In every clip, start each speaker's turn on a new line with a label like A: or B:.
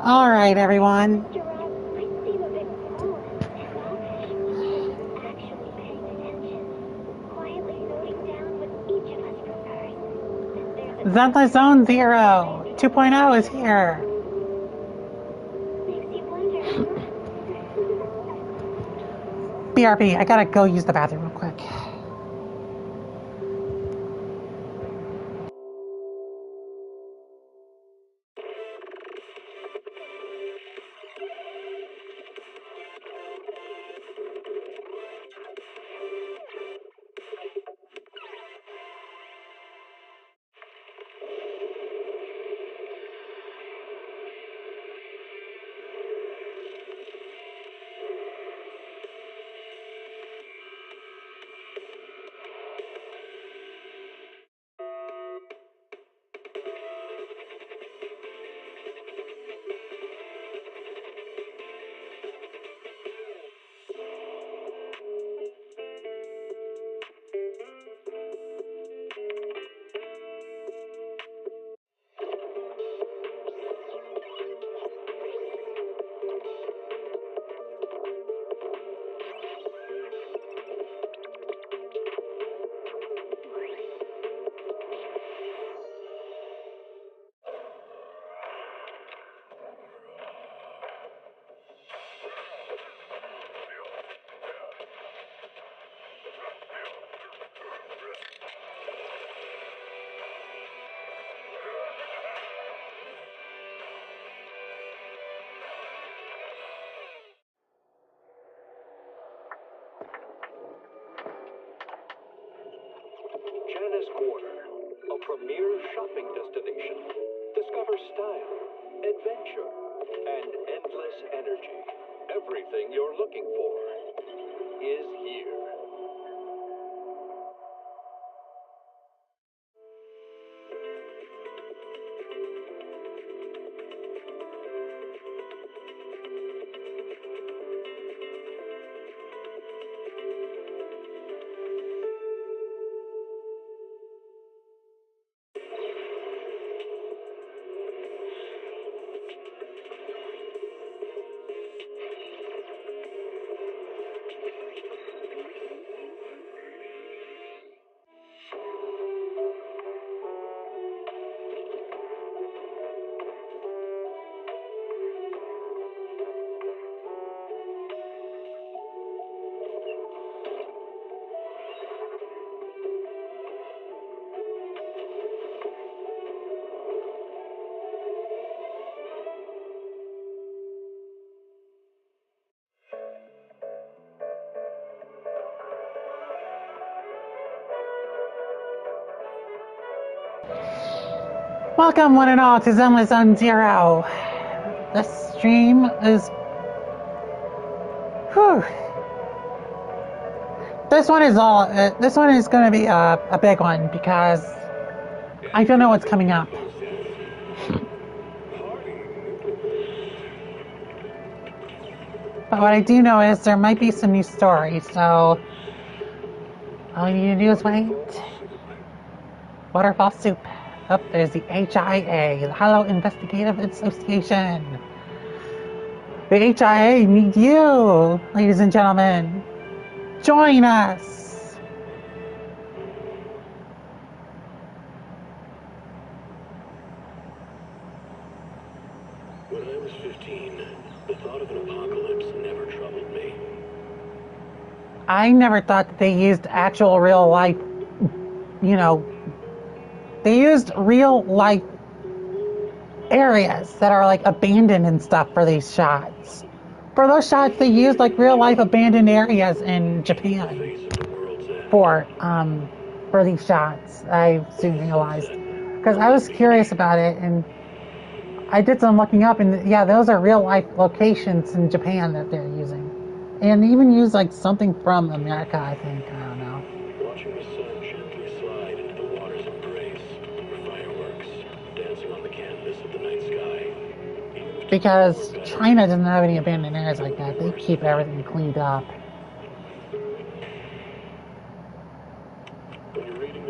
A: All right, everyone. Zenless Zone Zero 2.0 is here. BRB, I gotta go use the bathroom real quick.
B: Quarter, a premier shopping destination. Discover style, adventure, and endless energy. Everything you're looking for is here.
A: Welcome, one and all, to Zenless Zone Zero. This stream is. Whew. This one is all. This one is going to be a big one because I don't know what's coming up. But what I do know is there might be some new stories, so all you need to do is wait. Waterfall Soup. Oh, there's the HIA, the Hollow Investigative Association. The HIA need you, ladies and gentlemen. Join us.
B: When I was 15, the thought of an apocalypse never troubled me.
A: I never thought that they used actual real life, they used real life areas that are like abandoned and stuff for these shots. For those shots, they used like real life abandoned areas in Japan for these shots. I soon realized because I was curious about it and I did some looking up, and yeah, those are real life locations in Japan that they're using, and they even use like something from America. I think I don't know.
B: Watching the sun gently slide into the water's embrace, fireworks dancing on the canvas of the night sky.
A: Because China doesn't have any abandoned areas like that. They keep everything cleaned up.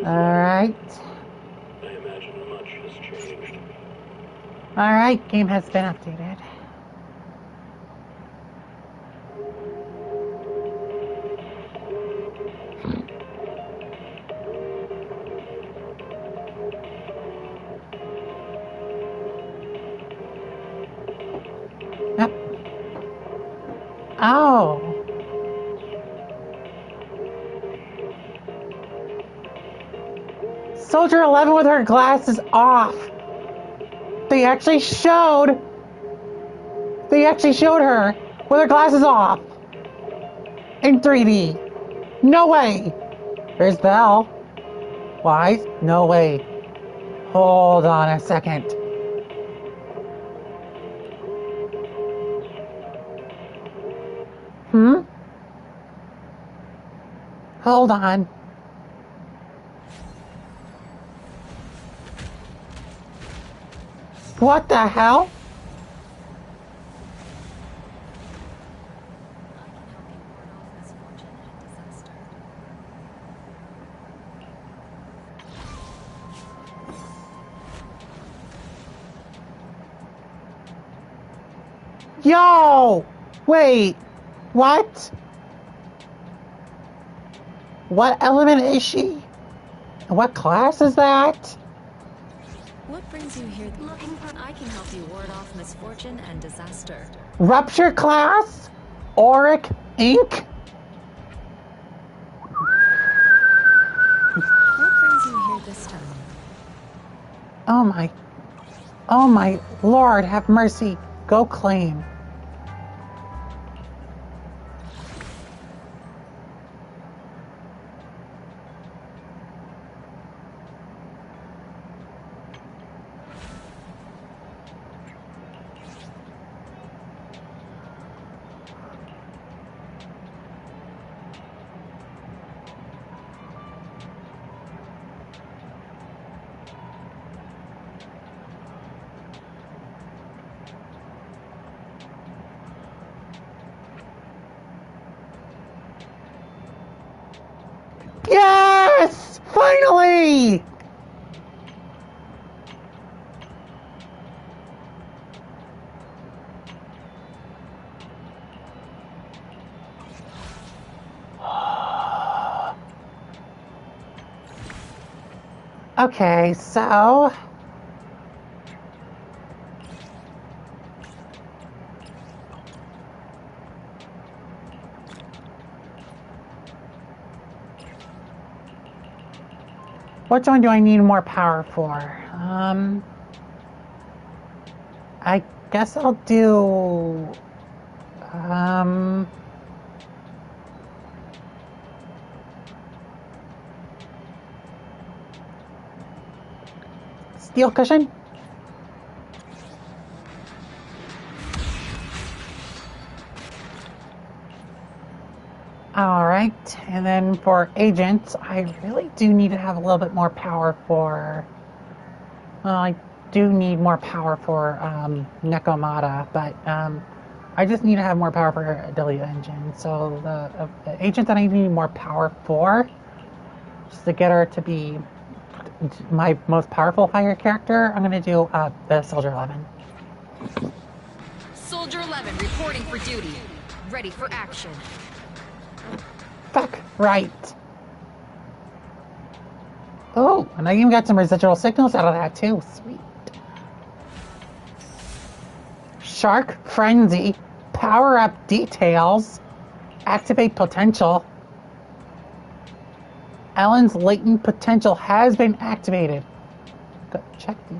A: All right.
B: I imagine much has changed.
A: Alright, game has been updated. Yep. Oh. Soldier 11 with her glasses off. They actually showed her with her glasses off in 3D. No way. There's Belle. Why? No way. Hold on a second. Hold on. What the hell? Yo! Wait. What? What element is she? What class is that?
C: What brings you here? Looking for... I can help you ward off misfortune and disaster.
A: Rupture class? Auric Ink?
C: What brings you here this time?
A: Oh my Lord, have mercy. Go claim. Yes! Finally! Okay, so... which one do I need more power for? I guess I'll do... steel cushion? Alright, and then for agents, I really do need to have a little bit more power for... well, I do need more power for Nekomata, but I just need to have more power for Delia Engine. So the agent that I need more power for, just to get her to be my most powerful fire character, I'm going to do the Soldier 11.
D: Soldier 11 reporting for duty. Ready for action.
A: Fuck right. Oh, and I even got some residual signals out of that too. Sweet. Shark Frenzy. Power up details. Activate potential. Ellen's latent potential has been activated. Go check the...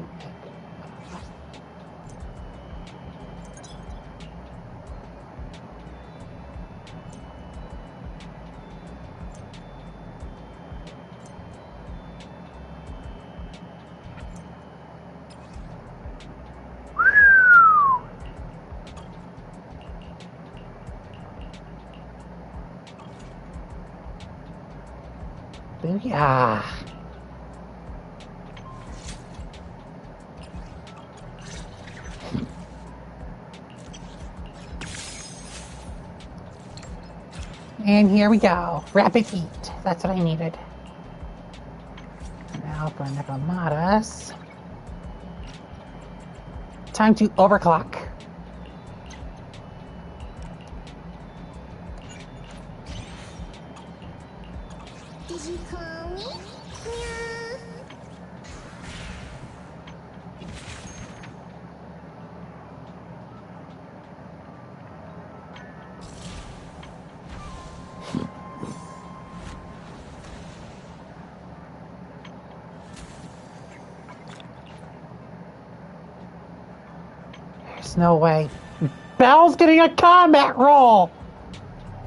A: Booyah. And here we go. Rapid heat. That's what I needed. Now for Nekomatas. time to overclock.
E: Did you call me? Meow.
A: There's no way. Belle's getting a combat roll.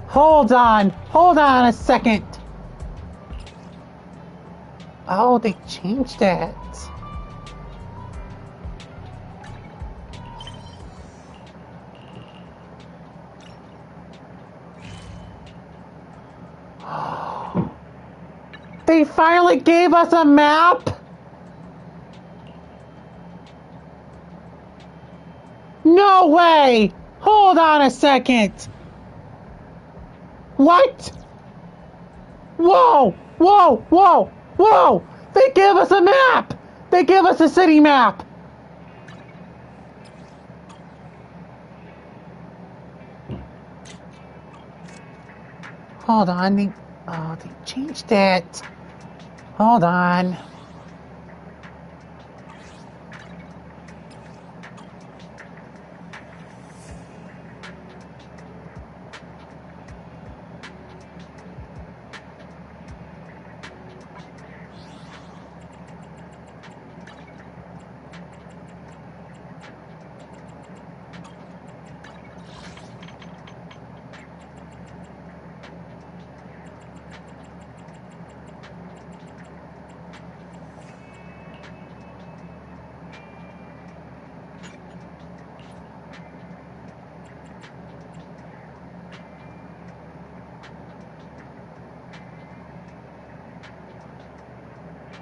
A: Hold on a second. Oh, they changed it. They finally gave us a map? No way! Hold on a second. What? Whoa! Whoa! Whoa! Whoa! They gave us a map! They gave us a city map! Hold on, they changed it. Hold on.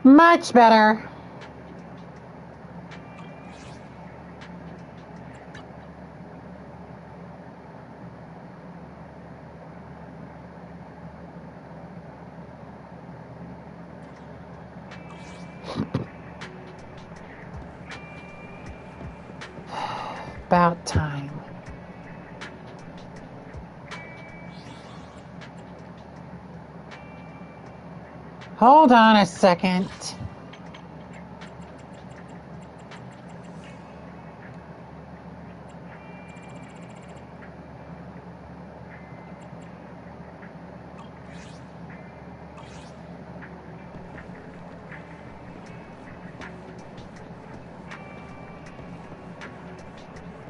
A: Much better. About time. Hold on a second.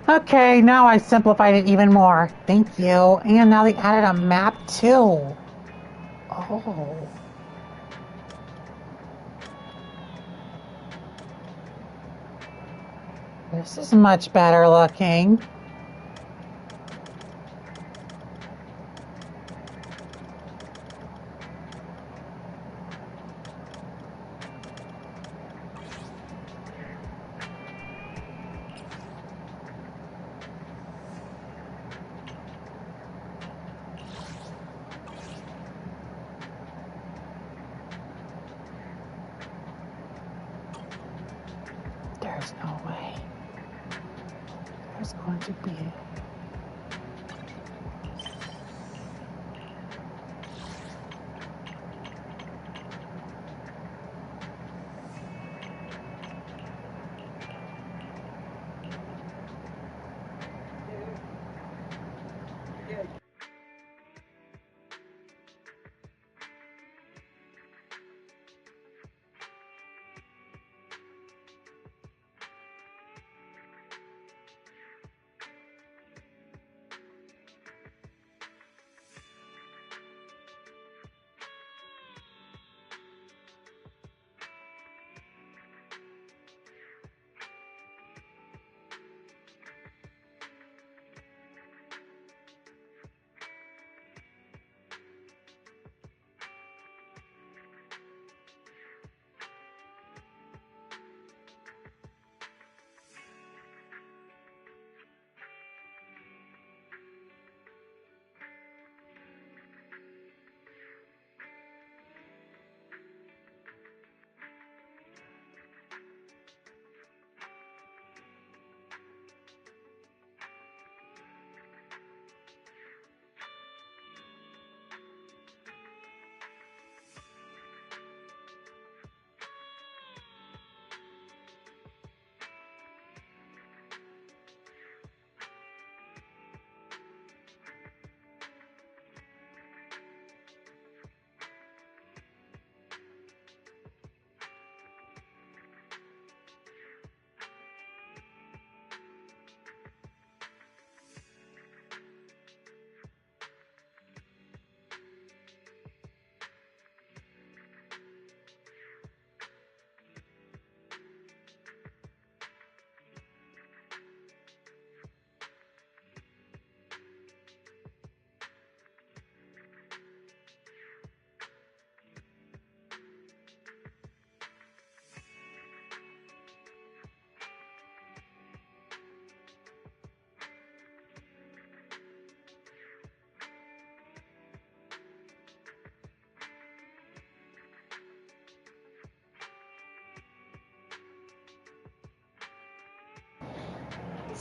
A: Okay, now I simplified it even more. Thank you. And now they added a map too. Oh. This is much better looking. There's no way. There's going to be.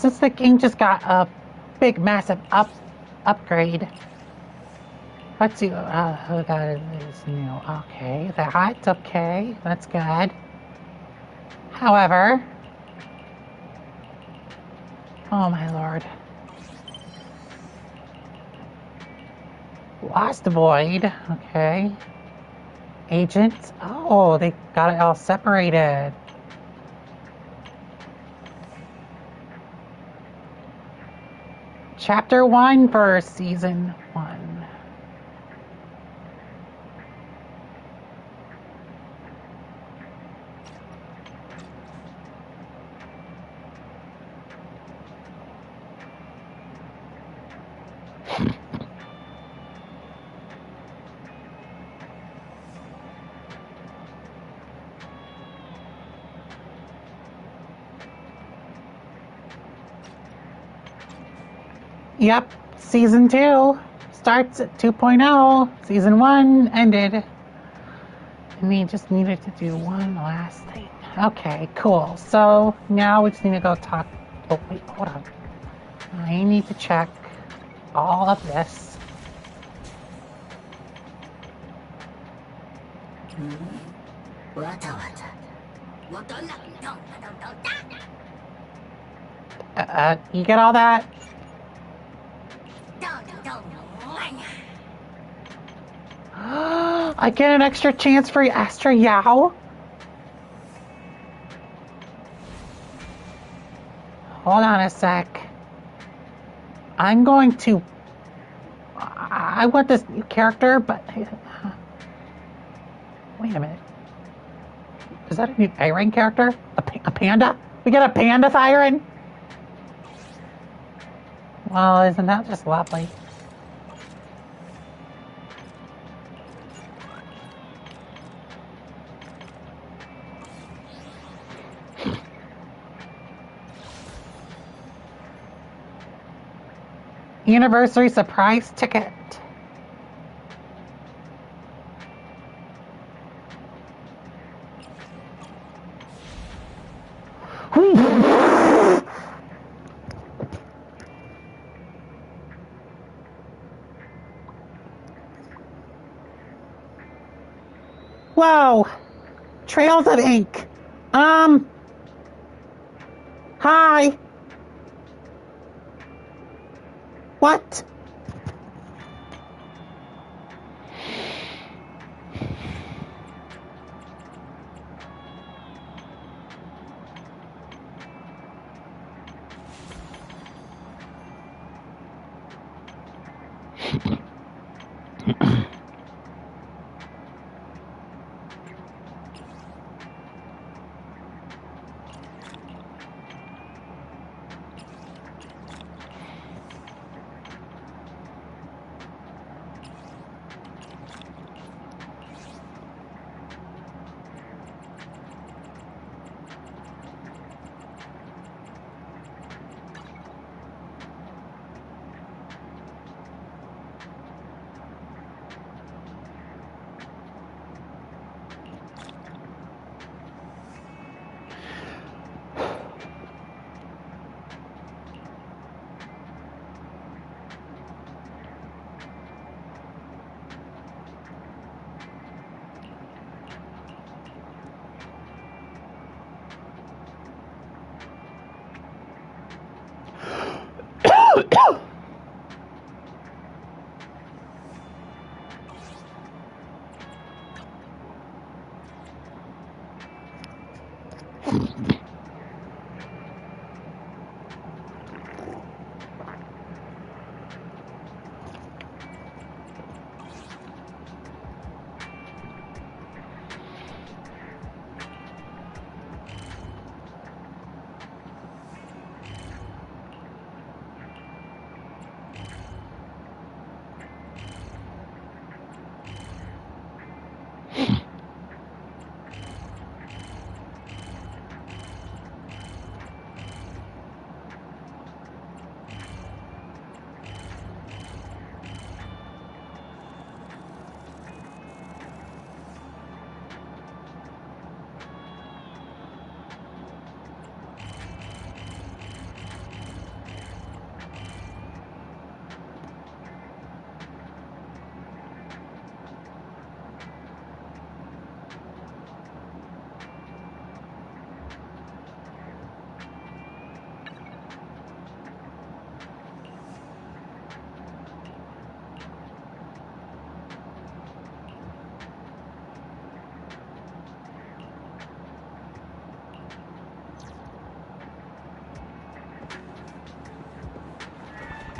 A: Since the game just got a big, massive upgrade. Let's see. That is new. Okay, that's okay. That's good. However, oh my lord, Lost Void. Okay, agents. Oh, they got it all separated. Chapter 1 for Season 1. Yep, Season 2 starts at 2.0. Season 1 ended. And we just needed to do one last thing. Okay, cool. So now we just need to go talk. Oh, wait, hold on. I need to check all of this. You get all that? I get an extra chance for Astra Yao? Hold on a sec. I'm going to... I want this new character, but... Wait a minute. Is that a new A-Ring character? A panda? We got a panda siren? Well, isn't that just lovely? Anniversary surprise ticket. Whoa! Trails of ink. Hi. What?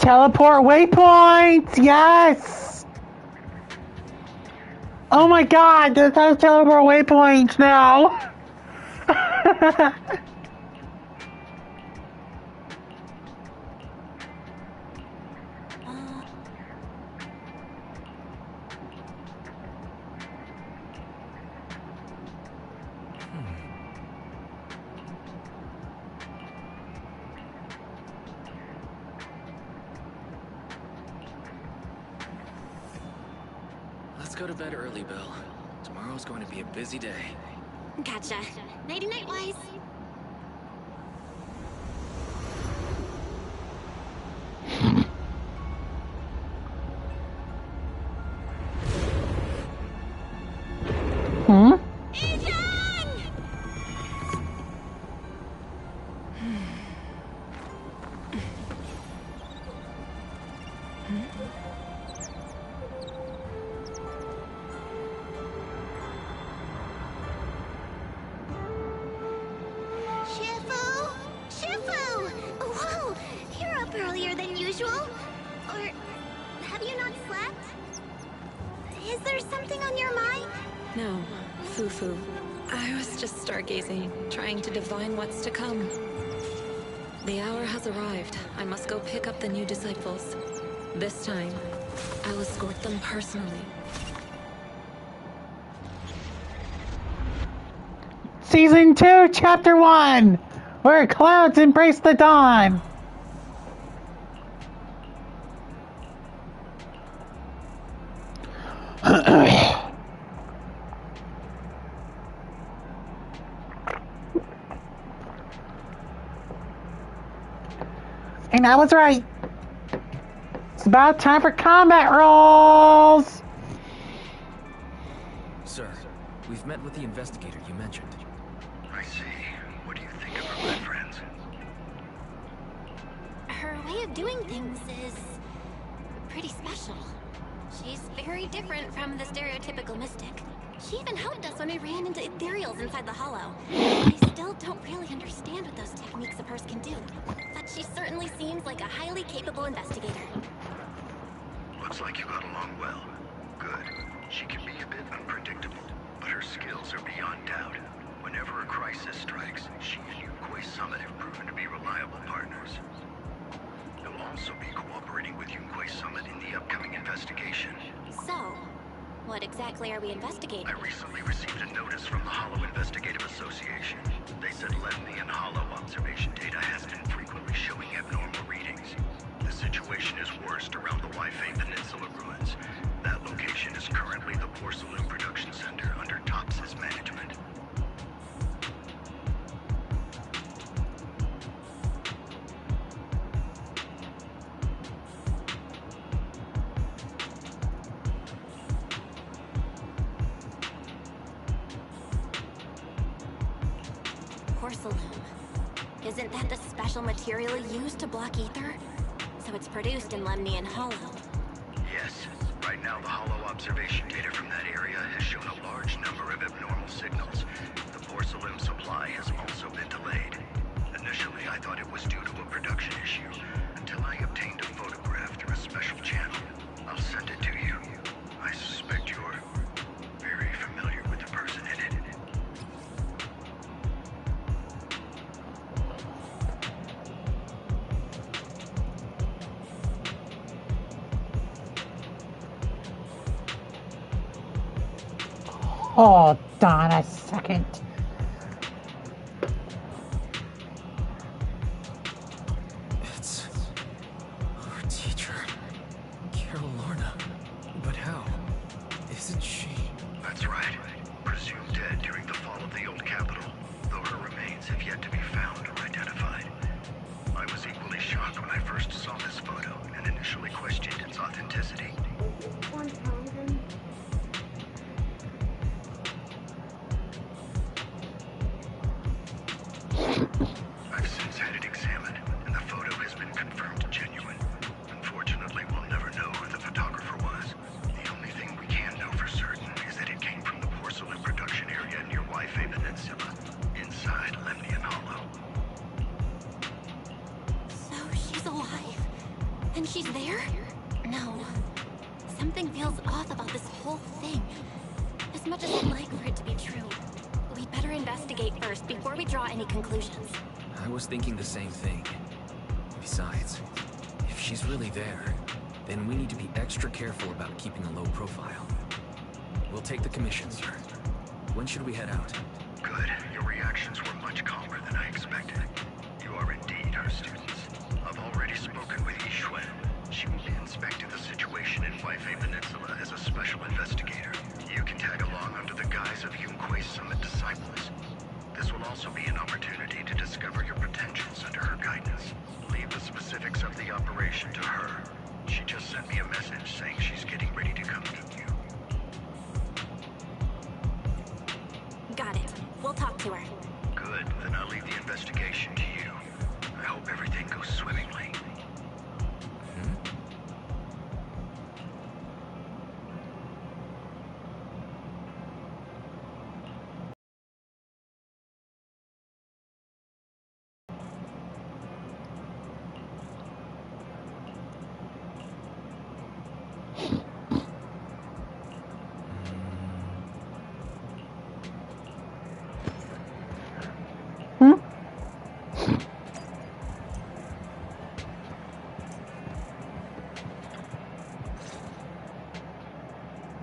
A: Teleport waypoints! Yes! Oh my god, there's those teleport waypoints now!
F: Let's go to bed early, Bill. Tomorrow's going to be a busy day.
E: Gotcha. Nighty-night, Wise.
A: Hmm?
E: Shifu! Shifu! Whoa! You're up earlier than usual? Or have you not slept? Is there something on your mind?
C: No, Fufu. I was just stargazing, trying to divine what's to come. The hour has arrived. I must go pick up the new disciples. This time, I'll escort them personally.
A: Season 2, Chapter 1, where clouds embrace the dawn. And I was right. It's about time for combat rolls.
F: Sir, we've met with the investigator you mentioned.
B: I see. What do you think of her, my friends?
E: Her way of doing things is pretty special. She's very different from the stereotypical mystic. She even helped us when we ran into ethereals inside the hollow. I still don't really understand what those techniques of hers can do, but she certainly seems like a highly capable investigator.
B: Looks like you got along well. Good. She can be a bit unpredictable, but her skills are beyond doubt. Whenever a crisis strikes, she and Yunquei Summit have proven to be reliable partners. You'll also be cooperating with Yunquei Summit in the upcoming investigation.
E: So, what exactly are we investigating?
B: I recently received a notice from the Hollow Investigative Association. They said Lemnian Hollow observation data has been frequently showing abnormal readings. The situation is worst around the Waifei Peninsula ruins. That location is currently the Porcelain Production Center under Tops's management.
E: Porcelain. Isn't that the special material used to block ether? So it's produced in Lemnian Hollow.
B: Yes. Right now, the Hollow observation data from that area has shown a large number of abnormal signals. The porcelain supply has also been delayed. Initially, I thought it was due to a production issue, until I obtained a photograph through a special channel. I'll send it to you. I suspect you're very familiar with the person in it.
A: Hold on a second.
F: It's our teacher, Carol Lorna. But how? Isn't she?
B: That's right. Presumed dead during the fall of the old capital, though her remains have yet to be found or identified. I was equally shocked when I first saw this photo and initially questioned its authenticity.
E: 1000. Then she's there? No. Something feels off about this whole thing. As much as I'd like for it to be true, we'd better investigate first before we draw any conclusions.
F: I was thinking the same thing. Besides, if she's really there, then we need to be extra careful about keeping a low profile. We'll take the commission, sir. When should we head out?
B: Good. Your reactions were much calmer than I expected. You are indeed our students. I've already spoken with Yixuan. She will be inspecting the situation in Waifei Peninsula as a special investigator. You can tag along under the guise of Yunkui's Summit disciples. This will also be an opportunity to discover your potentials under her guidance. Leave the specifics of the operation to her. She just sent me a message saying she's getting ready to come meet you.
E: Got it. We'll talk to her.
B: Good. Then I'll leave the investigation to you. I hope everything goes swimmingly.
A: Hmm?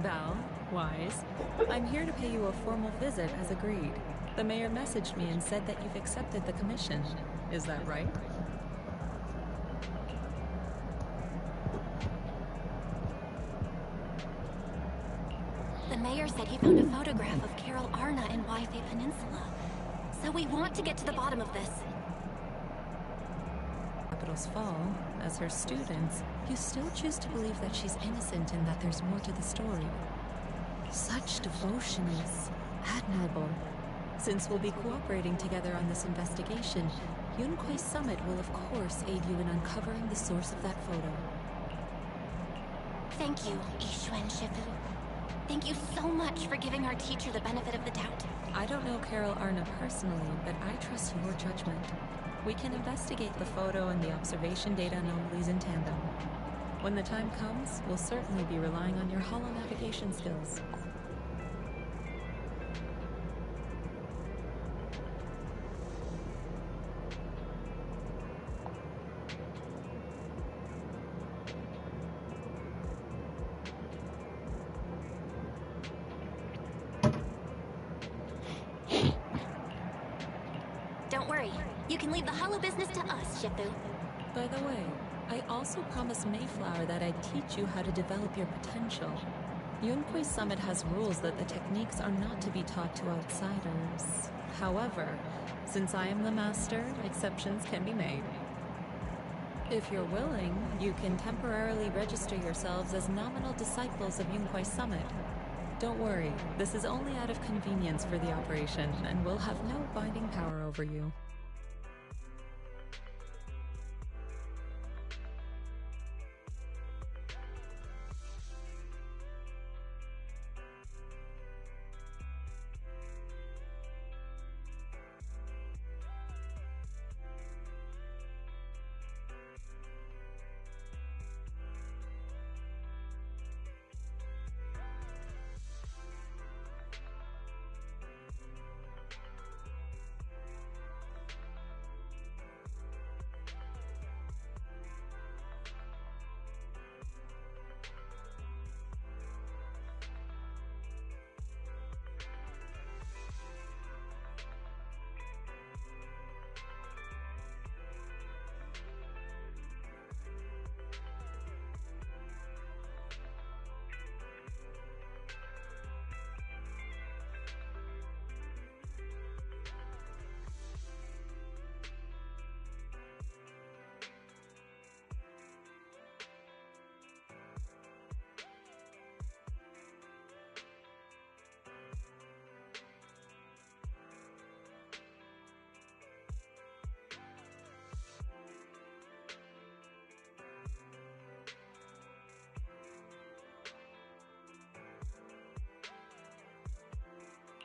G: Val, Wise, I'm here to pay you a formal visit as agreed. The mayor messaged me and said that you've accepted the commission. Is that right?
E: The mayor said he found a photograph of Carol Arna in Waifei Peninsula. So we want to get to the bottom of this.
G: Capitals fall, as her students, you still choose to believe that she's innocent and that there's more to the story. Such devotion is admirable. Since we'll be cooperating together on this investigation, Yunkui's Summit will of course aid you in uncovering the source of that photo.
E: Thank you, Yixuan Shifu. Thank you so much for giving our teacher the benefit of the doubt.
G: I don't know Carol Arna personally, but I trust your judgment. We can investigate the photo and the observation data anomalies in tandem. When the time comes, we'll certainly be relying on your holo navigation skills.
E: Don't worry. You can leave the holo business to us, Shifu.
G: By the way, I also promised Mayflower that I'd teach you how to develop your potential. Yunkui's Summit has rules that the techniques are not to be taught to outsiders. However, since I am the master, exceptions can be made. If you're willing, you can temporarily register yourselves as nominal disciples of Yunkui's Summit. Don't worry, this is only out of convenience for the operation, and will have no binding power over you.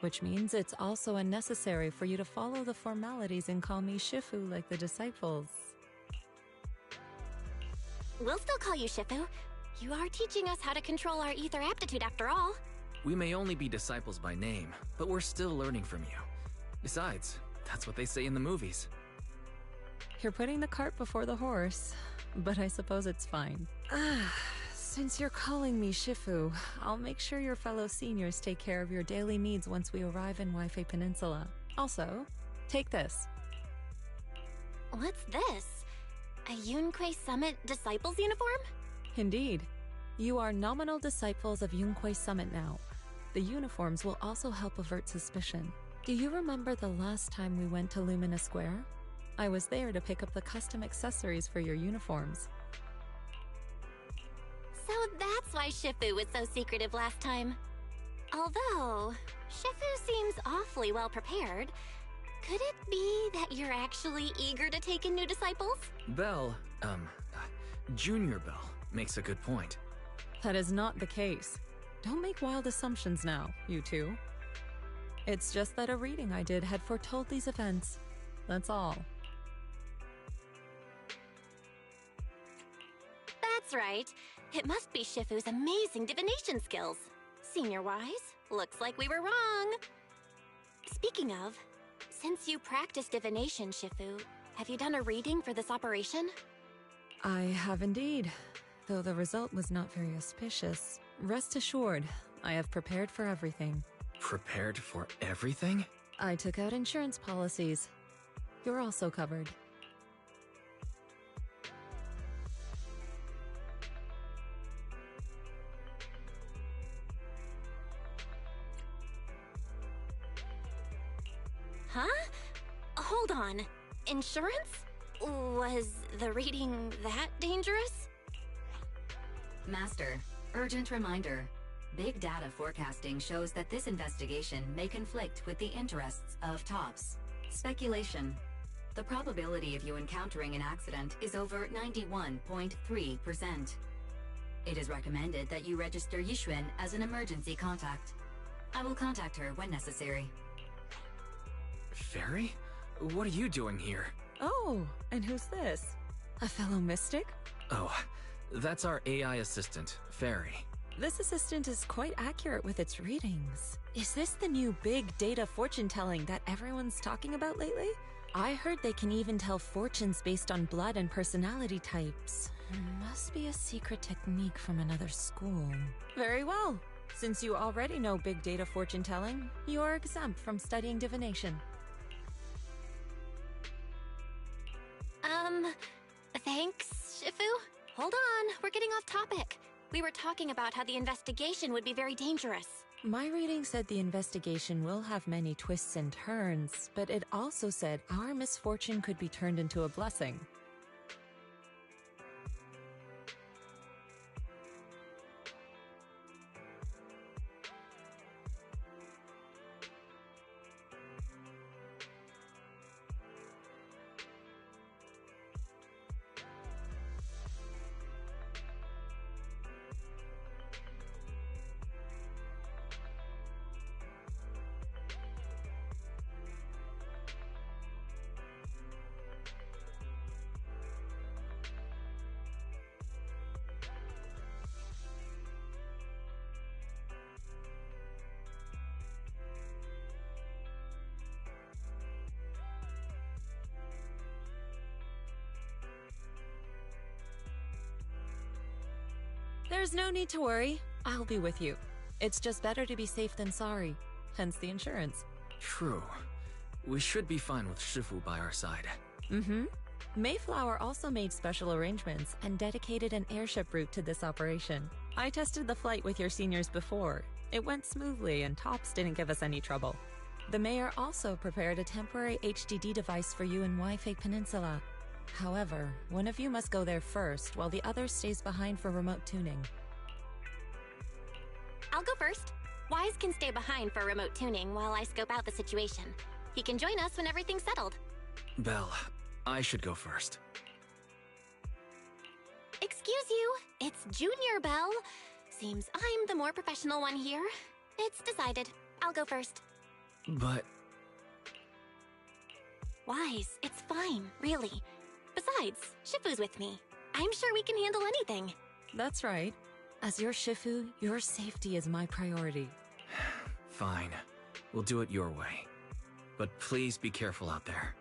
G: Which means it's also unnecessary for you to follow the formalities and call me Shifu like the disciples.
E: we'll still call you Shifu. You are teaching us how to control our ether aptitude after all.
F: We may only be disciples by name, but we're still learning from you. Besides, that's what they say in the movies.
G: You're putting the cart before the horse, but I suppose it's fine. Since you're calling me Shifu, I'll make sure your fellow seniors take care of your daily needs once we arrive in Waifei Peninsula. Also, take this.
E: What's this? A Yunquei Summit Disciples uniform?
G: Indeed. You are nominal disciples of Yunquei Summit now. The uniforms will also help avert suspicion. Do you remember the last time we went to Lumina Square? I was there to pick up the custom accessories for your uniforms.
E: So that's why Shifu was so secretive last time. Although, Shifu seems awfully well prepared. Could it be that you're actually eager to take in new disciples?
F: Bell, Junior Bell, makes a good point.
G: That is not the case. Don't make wild assumptions now, you two. It's just that a reading I did had foretold these events. That's all.
E: That's right. It must be Shifu's amazing divination skills. Senior-wise, looks like we were wrong. Speaking of, since you practice divination, Shifu, have you done a reading for this operation?
G: I have indeed, though the result was not very auspicious. Rest assured, I have prepared for everything.
F: Prepared for everything?
G: I took out insurance policies. You're also covered.
E: Huh? Hold on. Insurance? Was the reading that dangerous?
H: Master, urgent reminder. Big data forecasting shows that this investigation may conflict with the interests of TOPS. Speculation. The probability of you encountering an accident is over 91.3%. It is recommended that you register Yixuan as an emergency contact. I will contact her when necessary.
F: Fairy? What are you doing here?
G: Oh, and who's this? A fellow mystic?
F: Oh, that's our AI assistant, Fairy.
G: This assistant is quite accurate with its readings. Is this the new big data fortune telling that everyone's talking about lately? I heard they can even tell fortunes based on blood and personality types. Must be a secret technique from another school. Very well. Since you already know big data fortune telling, you are exempt from studying divination.
E: Thanks, Shifu. Hold on, we're getting off topic. We were talking about how the investigation would be very dangerous.
G: My reading said the investigation will have many twists and turns, but it also said our misfortune could be turned into a blessing. There's no need to worry. I'll be with you. It's just better to be safe than sorry. Hence the insurance.
F: True. We should be fine with Shifu by our side.
G: Mm-hmm. Mayflower also made special arrangements and dedicated an airship route to this operation. I tested the flight with your seniors before. It went smoothly and TOPS didn't give us any trouble. The mayor also prepared a temporary HDD device for you in Waifei Peninsula. However, one of you must go there first while the other stays behind for remote tuning.
E: I'll go first. Wise can stay behind for remote tuning while I scope out the situation. He can join us when everything's settled.
F: Belle, I should go first.
E: Excuse you, it's Junior Bell. Seems I'm the more professional one here. It's decided. I'll go first.
F: But...
E: Wise, it's fine, really. Besides, Shifu's with me. I'm sure we can handle anything.
G: That's right. As your Shifu, your safety is my priority.
F: Fine. We'll do it your way. But please be careful out there.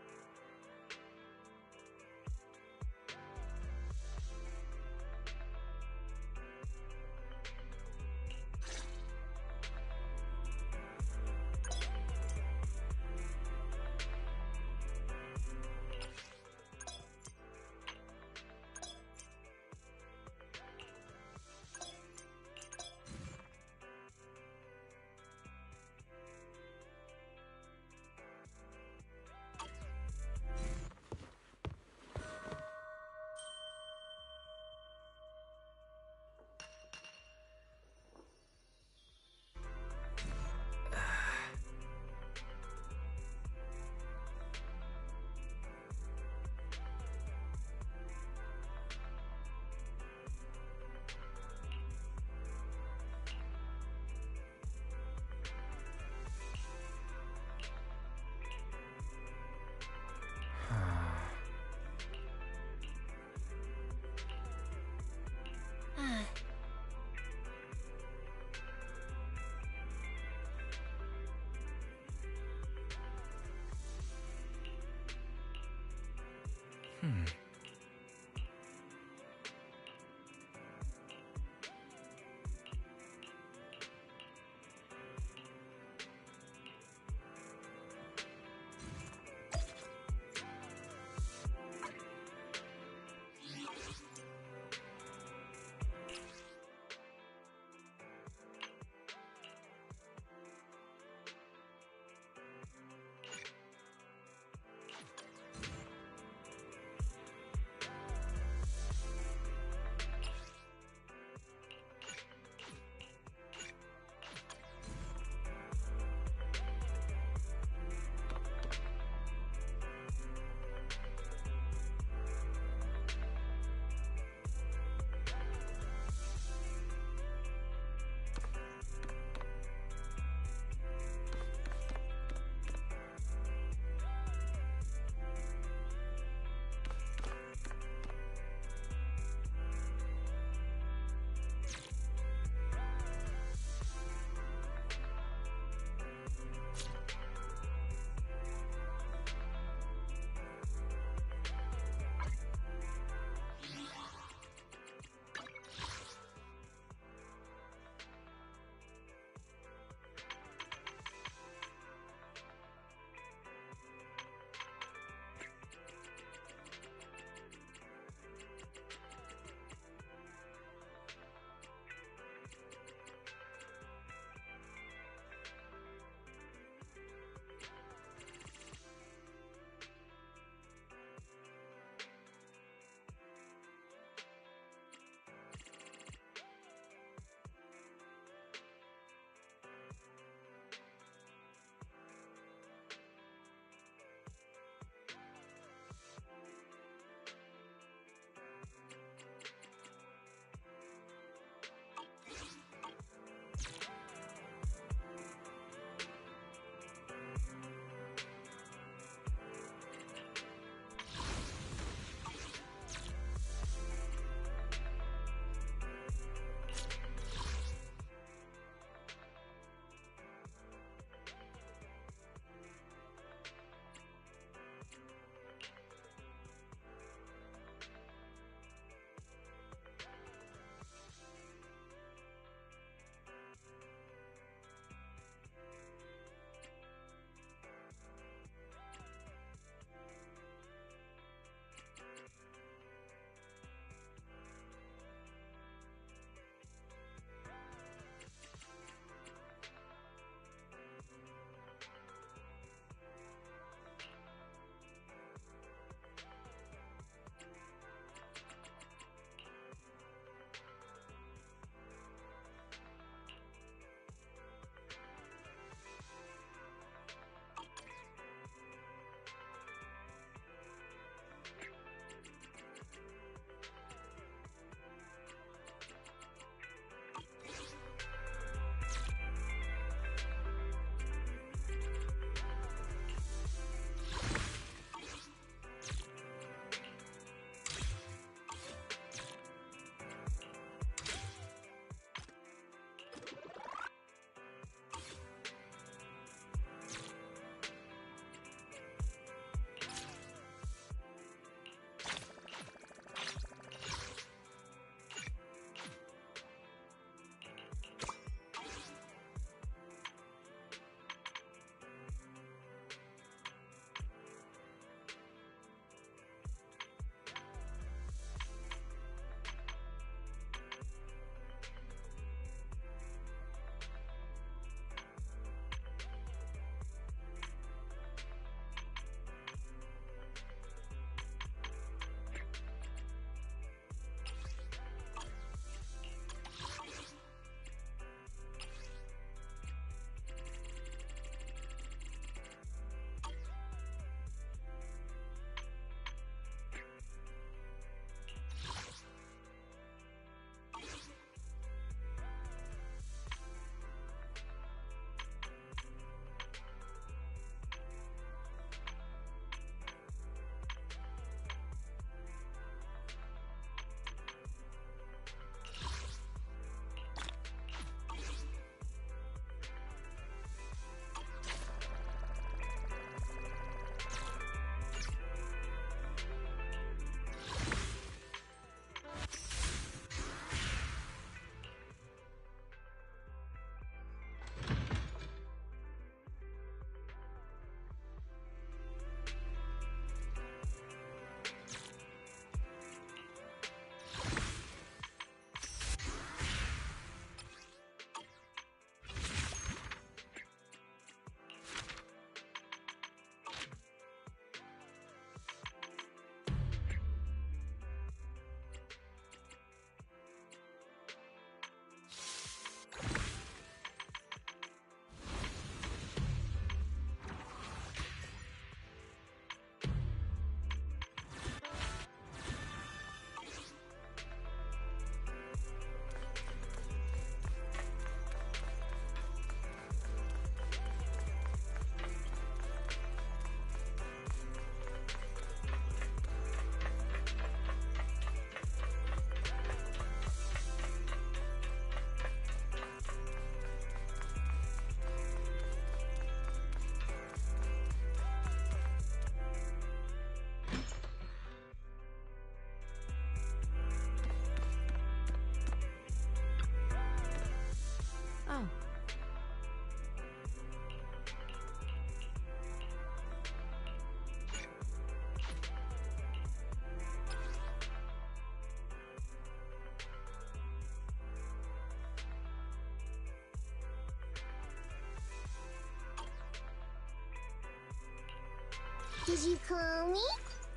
E: Did you call me?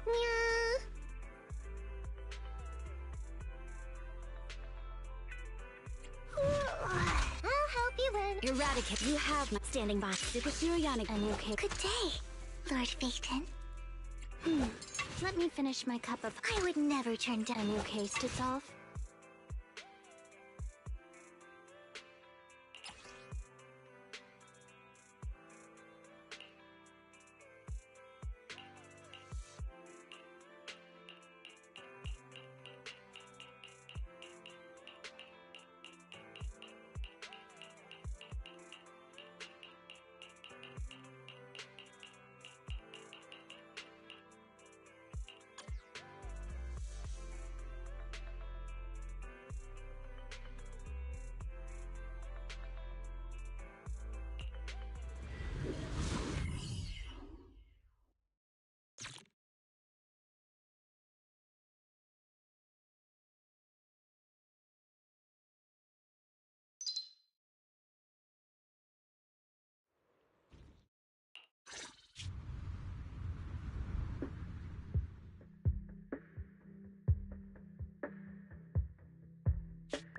E: Yeah. I'll help you learn. Eradicate. You have my standing by. Superhero Yannick. A new case. Good day, Lord Phaeton. Let me finish my cup of. I would never turn down a new case to solve.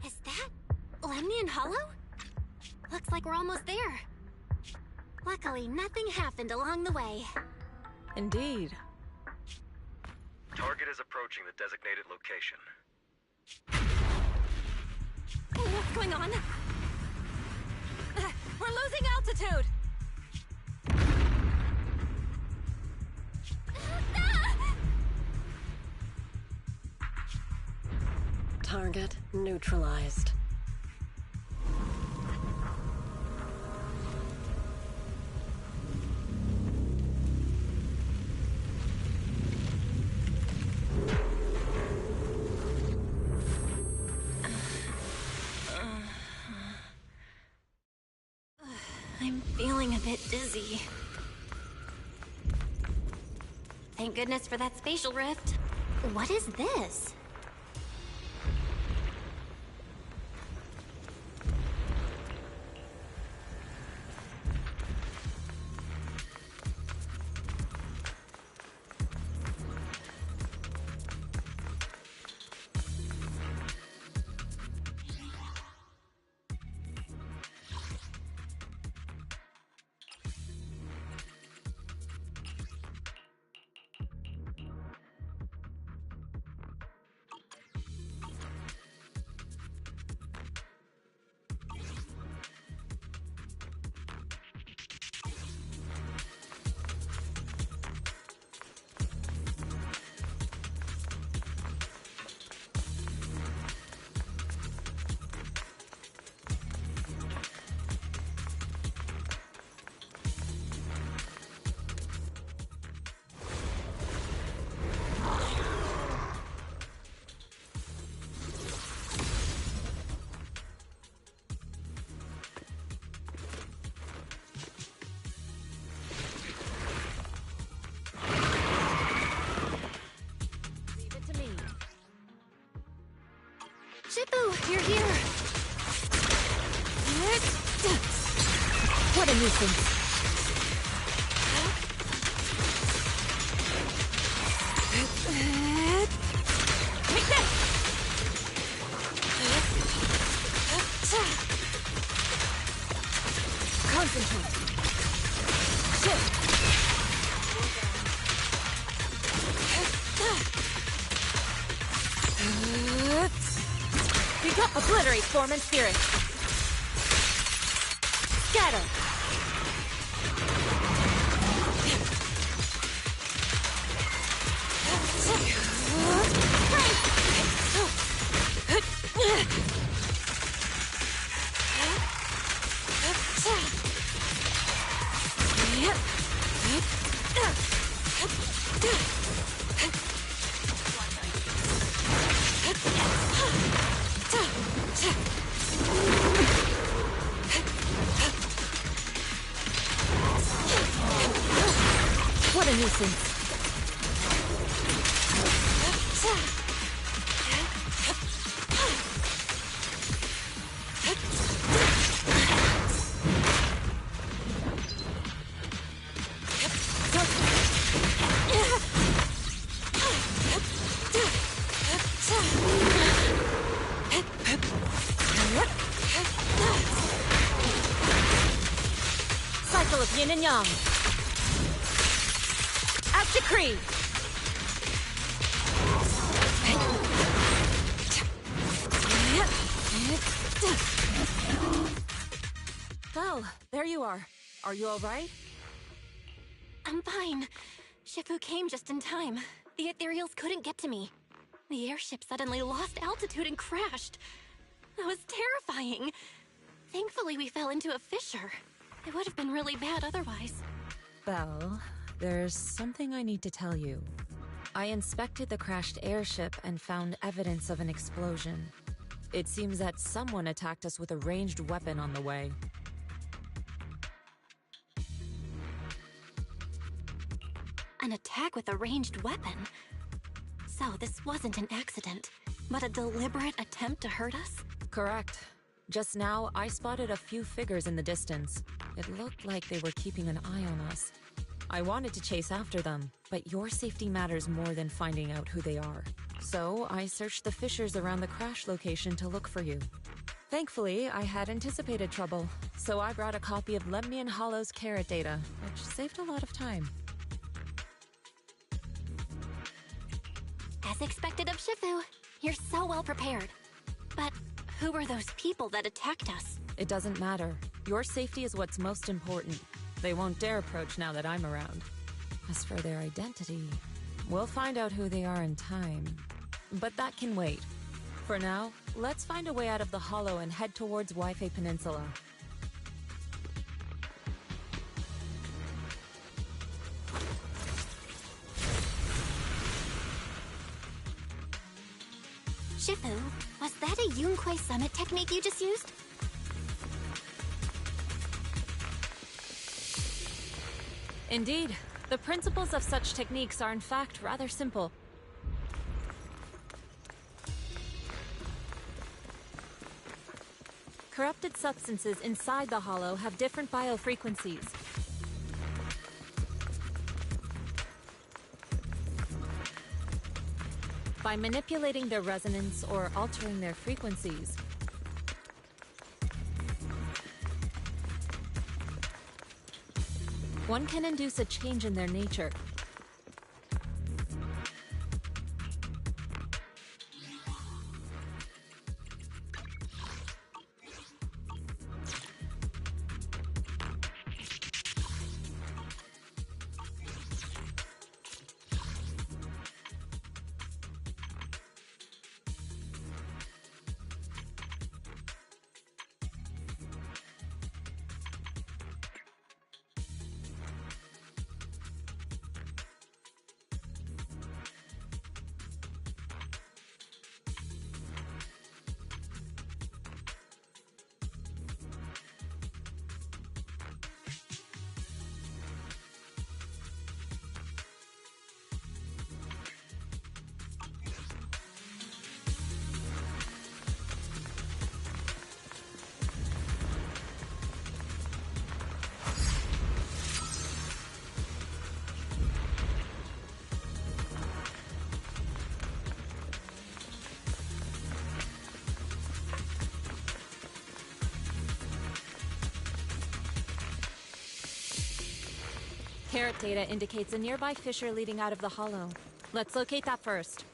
E: Is that Lemnian Hollow? Looks like we're almost there. Luckily, nothing happened along the way.
G: Indeed.
B: Target is approaching the designated location.
C: What's going on? We're losing altitude!
I: Target neutralized.
E: I'm feeling a bit dizzy. Thank goodness for that spatial rift. What is this? Shippu, you're here!
G: What a nuisance.
C: Take this!
G: Concentrate. Shift. Pick up, obliterate form and spirit. Scatter. What a nuisance. Yin and yang. As decreed. Well, there you are. Are you all right?
E: I'm fine. Shifu came just in time. The ethereals couldn't get to me. The airship suddenly lost altitude and crashed. That was terrifying. Thankfully, we fell into a fissure. It would have been really bad otherwise.
G: Belle, there's something I need to tell you. I inspected the crashed airship and found evidence of an explosion. It seems that someone attacked us with a ranged weapon on the way.
E: An attack with a ranged weapon? So this wasn't an accident, but a deliberate attempt to hurt us?
G: Correct. Just now, I spotted a few figures in the distance. It looked like they were keeping an eye on us. I wanted to chase after them, but your safety matters more than finding out who they are. So I searched the fissures around the crash location to look for you. Thankfully, I had anticipated trouble, so I brought a copy of Lemnian Hollow's carrot data, which saved a lot of time.
E: As expected of Shifu, you're so well prepared. But who were those people that attacked us?
G: It doesn't matter. Your safety is what's most important. They won't dare approach now that I'm around. As for their identity, we'll find out who they are in time. But that can wait. For now, let's find a way out of the hollow and head towards Waifei Peninsula.
E: Shifu, was that a Yunquei Summit technique you just used?
G: Indeed. The principles of such techniques are in fact rather simple. Corrupted substances inside the hollow have different biofrequencies. By manipulating their resonance or altering their frequencies, one can induce a change in their nature. Carrot data indicates a nearby fissure leading out of the hollow. Let's locate that first.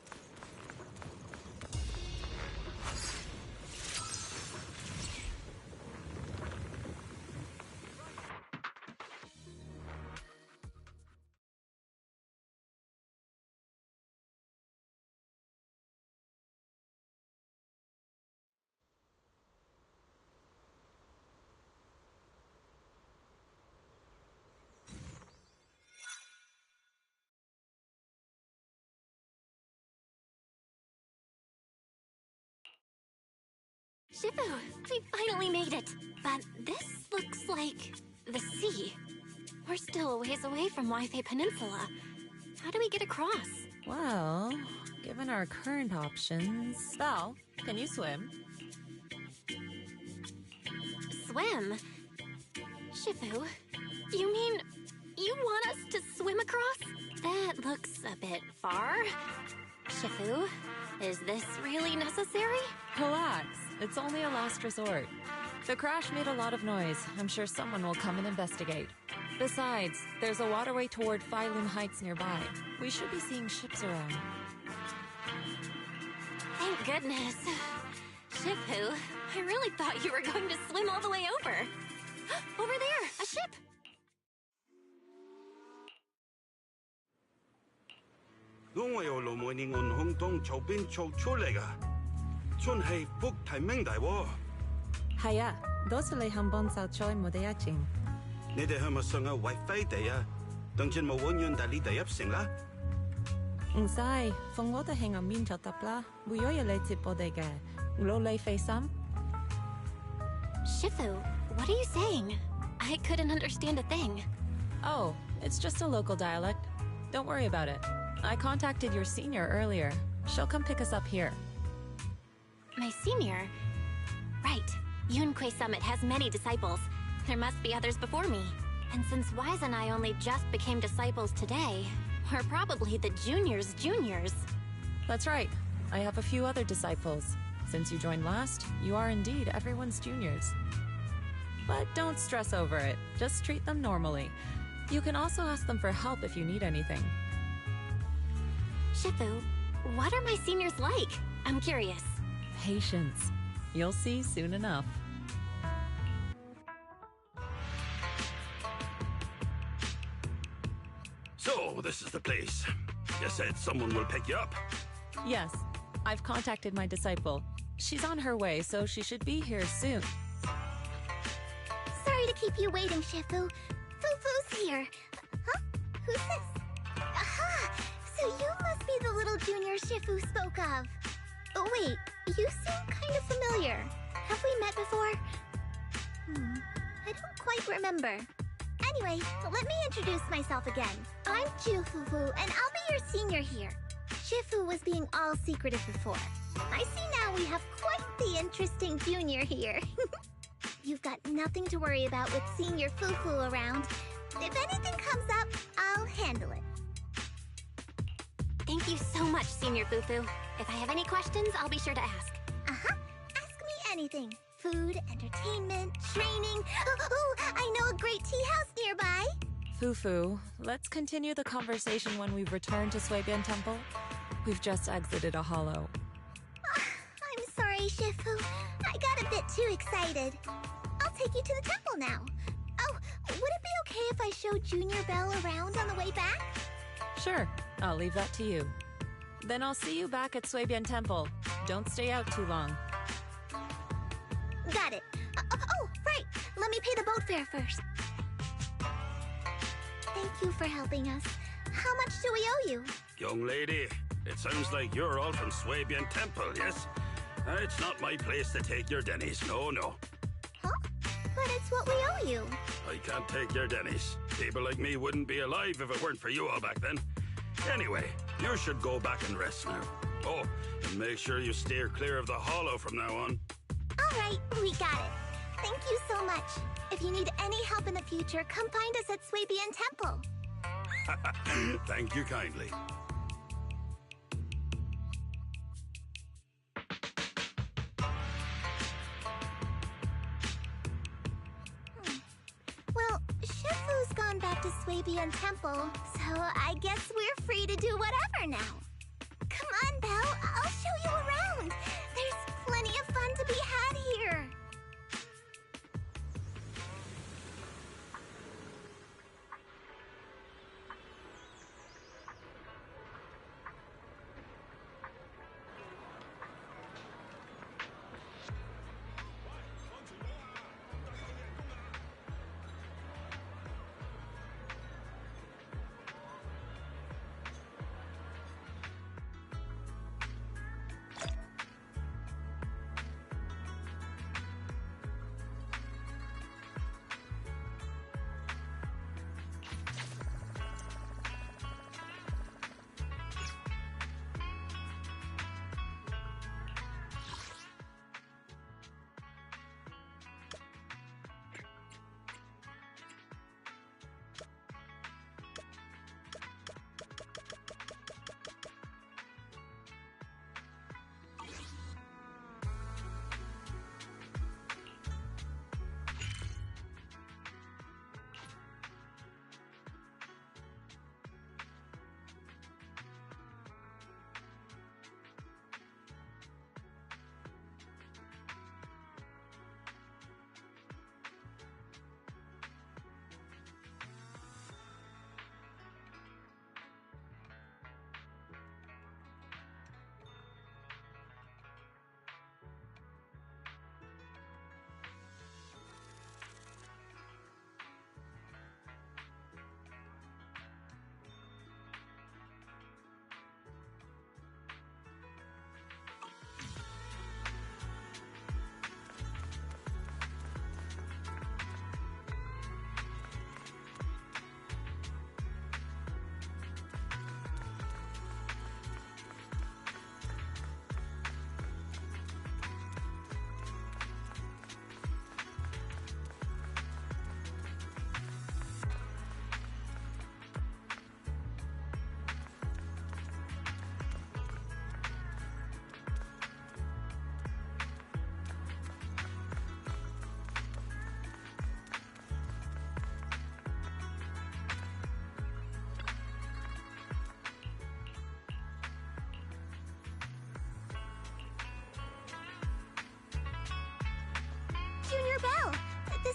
E: Shifu, we finally made it! But this looks like the sea. We're still a ways away from Waifei Peninsula. How do we get across?
G: Well, given our current options... Val, can you swim?
E: Swim? Shifu, you mean you want us to swim across? That looks a bit far. Shifu, is this really necessary?
G: Relax. It's only a last resort. The crash made a lot of noise. I'm sure someone will come and investigate. Besides, there's a waterway toward Phylum Heights nearby. We should be seeing ships around.
E: Thank goodness. Shifu, I really thought you were going to swim all the way over. Over there, a ship!
G: Haya, dosele hambon sao choi modeaching. Insai, fongota hang a min tapla, buyoya le tipodega. Lo le fe sam?
E: Shifu, what are you saying? I couldn't understand a thing.
G: Oh, it's just a local dialect. Don't worry about it. I contacted your senior earlier. She'll come pick us up here.
E: My senior? Right. Yunquei Summit has many disciples. There must be others before me. And since Wise and I only just became disciples today, we're probably the juniors' juniors.
G: That's right. I have a few other disciples. Since you joined last, you are indeed everyone's juniors. But don't stress over it. Just treat them normally. You can also ask them for help if you need anything.
E: Shifu, what are my seniors like? I'm curious.
G: Patience. You'll see soon enough.
J: So, this is the place. You said someone will pick you up.
G: Yes, I've contacted my disciple. She's on her way, so she should be here soon.
E: Sorry to keep you waiting, Shifu. Fufu's here. Huh? Who's this? Aha! So you must be the little junior Shifu spoke of. Oh, wait, you seem kind of familiar. Have we met before? I don't quite remember. Anyway, let me introduce myself again. I'm Fufu, and I'll be your senior here. Shifu was being all secretive before. I see now we have quite the interesting junior here. You've got nothing to worry about with senior Fufu around. If anything comes up, I'll handle it. Thank you so much, Senior Fufu. If I have any questions, I'll be sure to ask. Uh-huh. Ask me anything. Food, entertainment, training. Oh, I know a great tea house nearby.
G: Fufu, let's continue the conversation when we've returned to Suibian Temple. We've just exited a hollow.
E: I'm sorry, Shifu. I got a bit too excited. I'll take you to the temple now. Oh, would it be okay if I show Junior Belle around on the way back?
G: Sure, I'll leave that to you. Then I'll see you back at Suibian Temple. Don't stay out too long.
E: Got it. Oh, right. Let me pay the boat fare first. Thank you for helping us. How much do we owe you?
J: Young lady, it sounds like you're all from Suibian Temple, yes? It's not my place to take your dennies, no.
E: Huh? But it's what we owe you.
J: I can't take your dennies. People like me wouldn't be alive if it weren't for you all back then. Anyway, you should go back and rest now. Oh, and make sure you steer clear of the hollow from now on.
E: All right, we got it. Thank you so much. If you need any help in the future, come find us at Suibian Temple.
J: Thank you kindly.
E: Well, Shifu's gone back to Suibian Temple, so I guess we're free to do whatever now. Come on, Belle, I'll show you around. There's plenty of fun to be had here.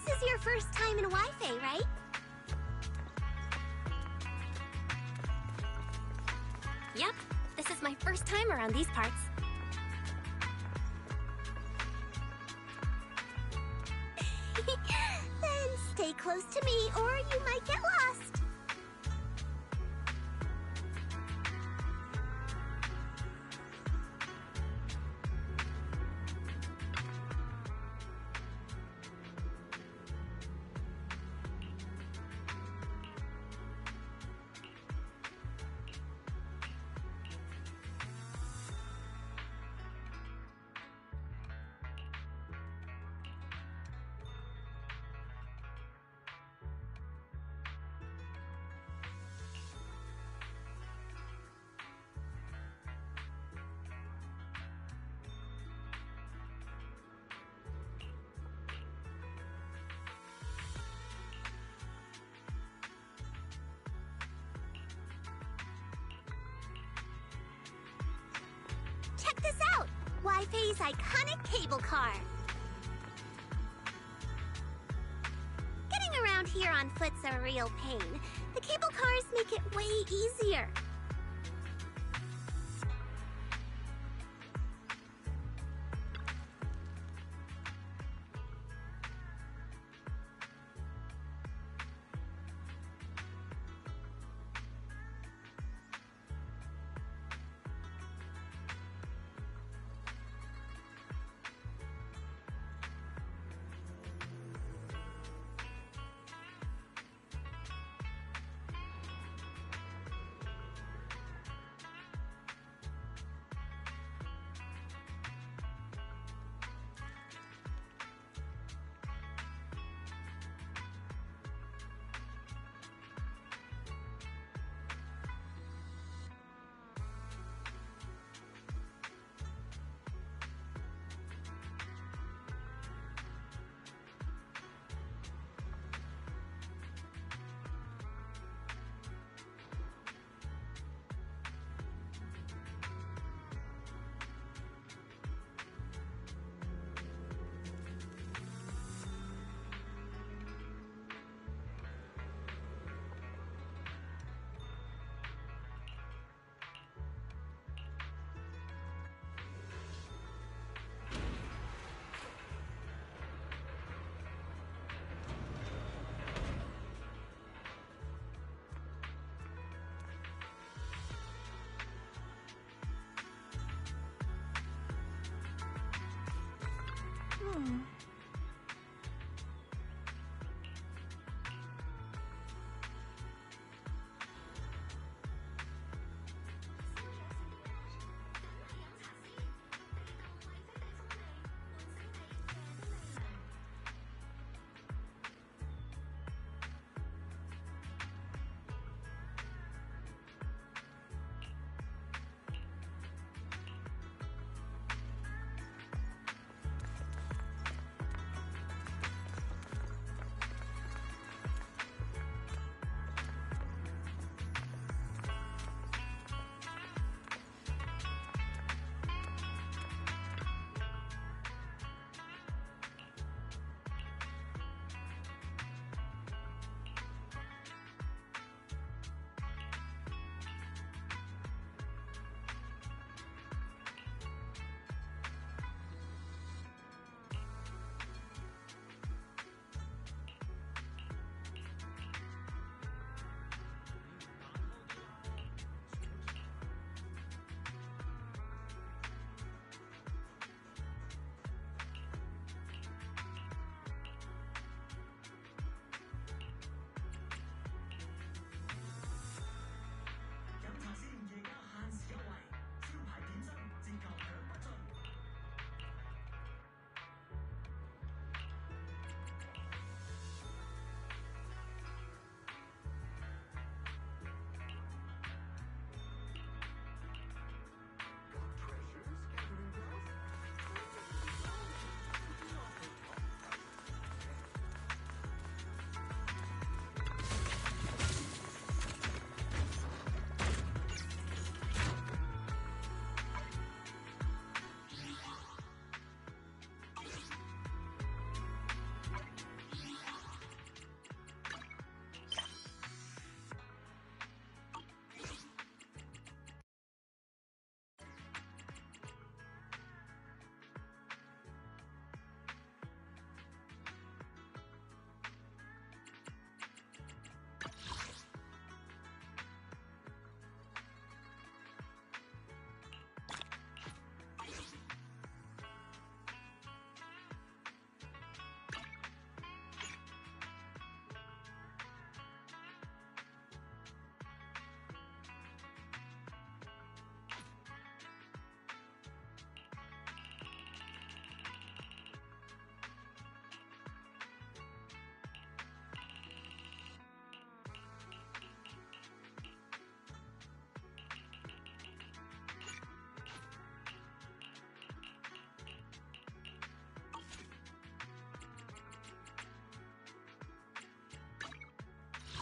E: This is your first time in Wi-Fi, right? Yep, this is my first time around these parts. Then stay close to me or you might get lost. Check this out! Wi-Fi's iconic cable car. Getting around here on foot's a real pain. The cable cars make it way easier.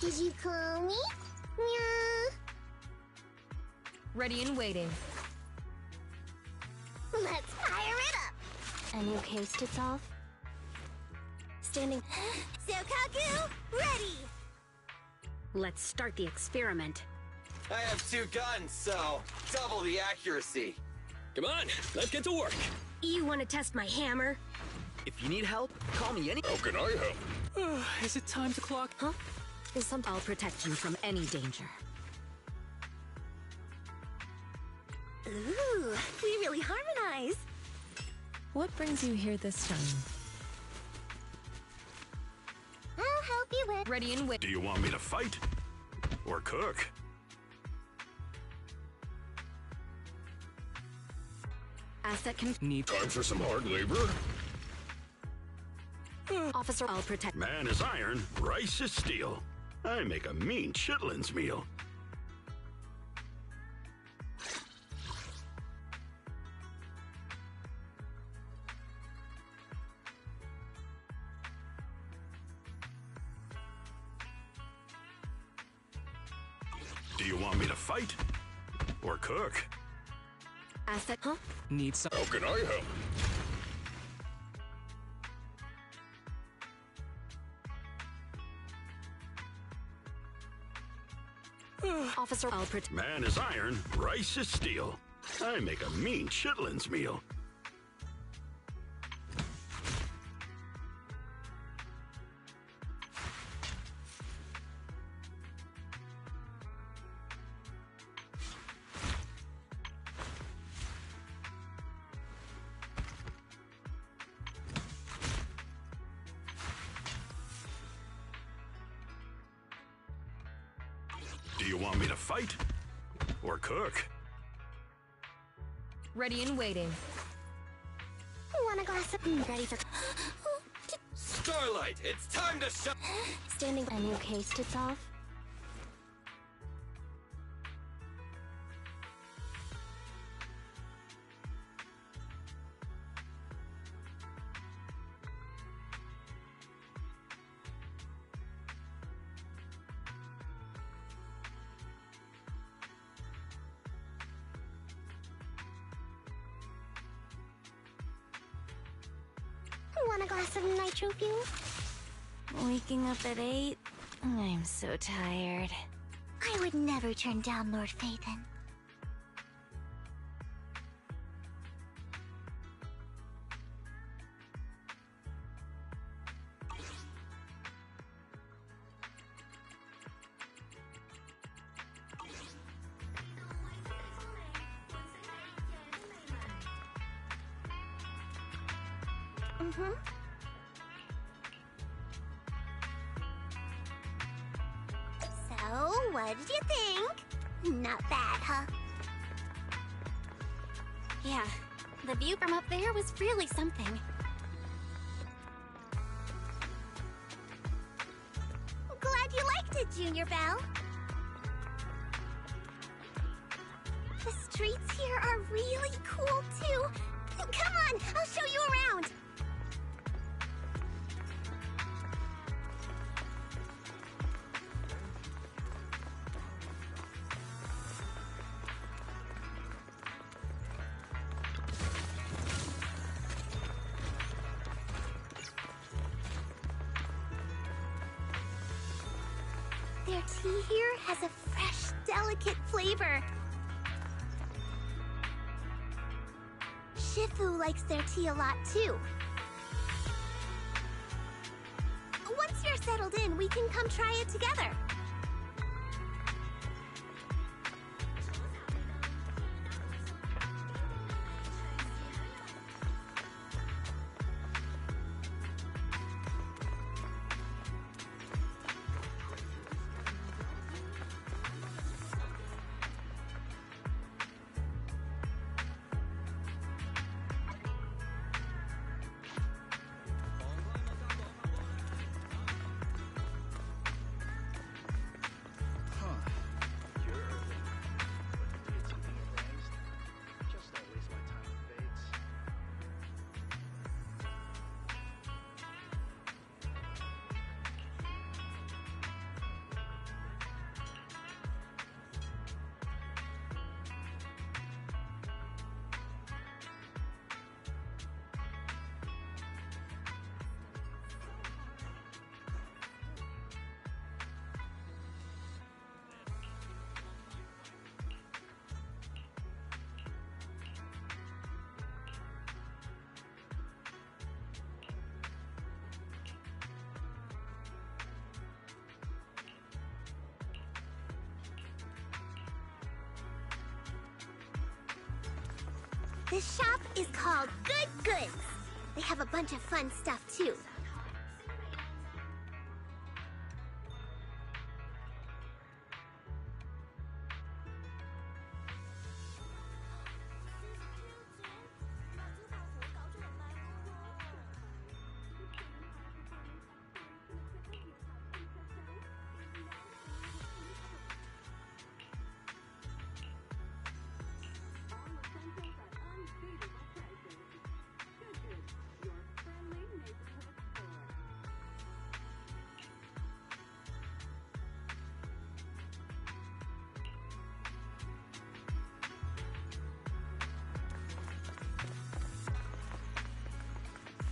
E: Did you call me? Meow.
D: Ready and waiting.
E: Let's fire it up! A new case to solve? Standing. Sokaku, ready!
I: Let's start the experiment.
K: I have 2 guns, so double the accuracy.
L: Come on, let's get to work.
I: You want to test my hammer?
L: If you need help, call me any—
K: How can I help?
L: Is it time to clock?
I: Huh? Is some— I'll protect you from any danger.
E: Ooh, we really harmonize.
G: What brings you here this time?
E: I'll help you with.
D: Ready and wait.
J: Do you want me to fight? Or cook?
I: Asset can—
L: Need
K: Time for some hard labor?
I: Officer, I'll protect—
J: Man is iron, rice is steel. I make a mean chitlins meal. Do you want me to fight? Or cook?
I: Asset— Huh?
L: Need some—
K: How can I help?
I: Officer, I'll protect—
J: Man is iron, rice is steel. I make a mean chitlins meal. Do you want me to fight? Or cook?
D: Ready and waiting.
E: Want a glass of. Ready for.
K: Starlight, it's time to shut—
E: Standing. A new case to solve? Want a glass of nitro fuel? Waking up at 8? I'm so tired. I would never turn down Lord Phaethon. So, what did you think? Not bad, huh? Yeah, the view from up there was really something. Glad you liked it, Junior Belle. The streets here are really cool, too. Come on, I'll show you around. Their tea here has a fresh, delicate flavor. Shifu likes their tea a lot, too. Once you're settled in, we can come try it together. This shop is called Good Goods. They have a bunch of fun stuff too.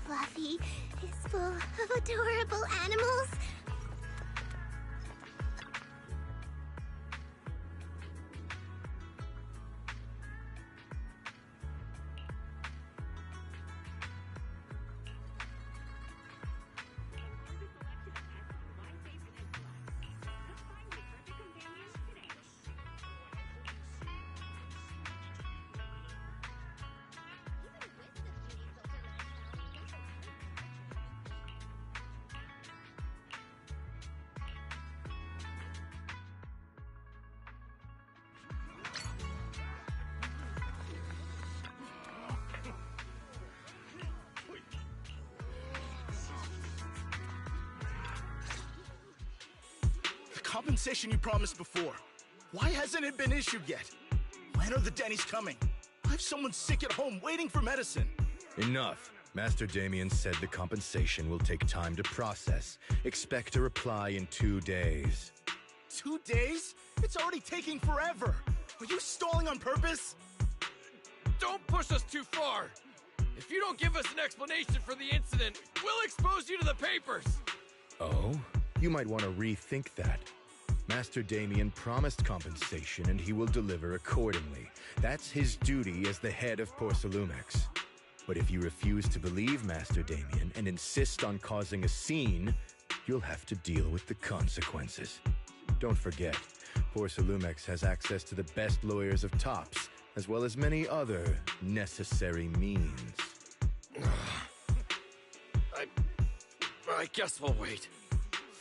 E: Fluffy is full of adorable animals.
M: Compensation you promised before. Why hasn't it been issued yet? When are the Denny's coming? I have someone sick at home waiting for medicine.
B: Enough. Master Damien said the compensation will take time to process. Expect a reply in 2 days.
M: 2 days? It's already taking forever. Are you stalling on purpose?
L: Don't push us too far. If you don't give us an explanation for the incident, we'll expose you to the papers.
B: Oh? You might want to rethink that. Master Damien promised compensation and he will deliver accordingly. That's his duty as the head of Porcelumex. But if you refuse to believe Master Damien and insist on causing a scene, you'll have to deal with the consequences. Don't forget, Porcelumex has access to the best lawyers of Tops, as well as many other necessary means.
L: I guess we'll wait.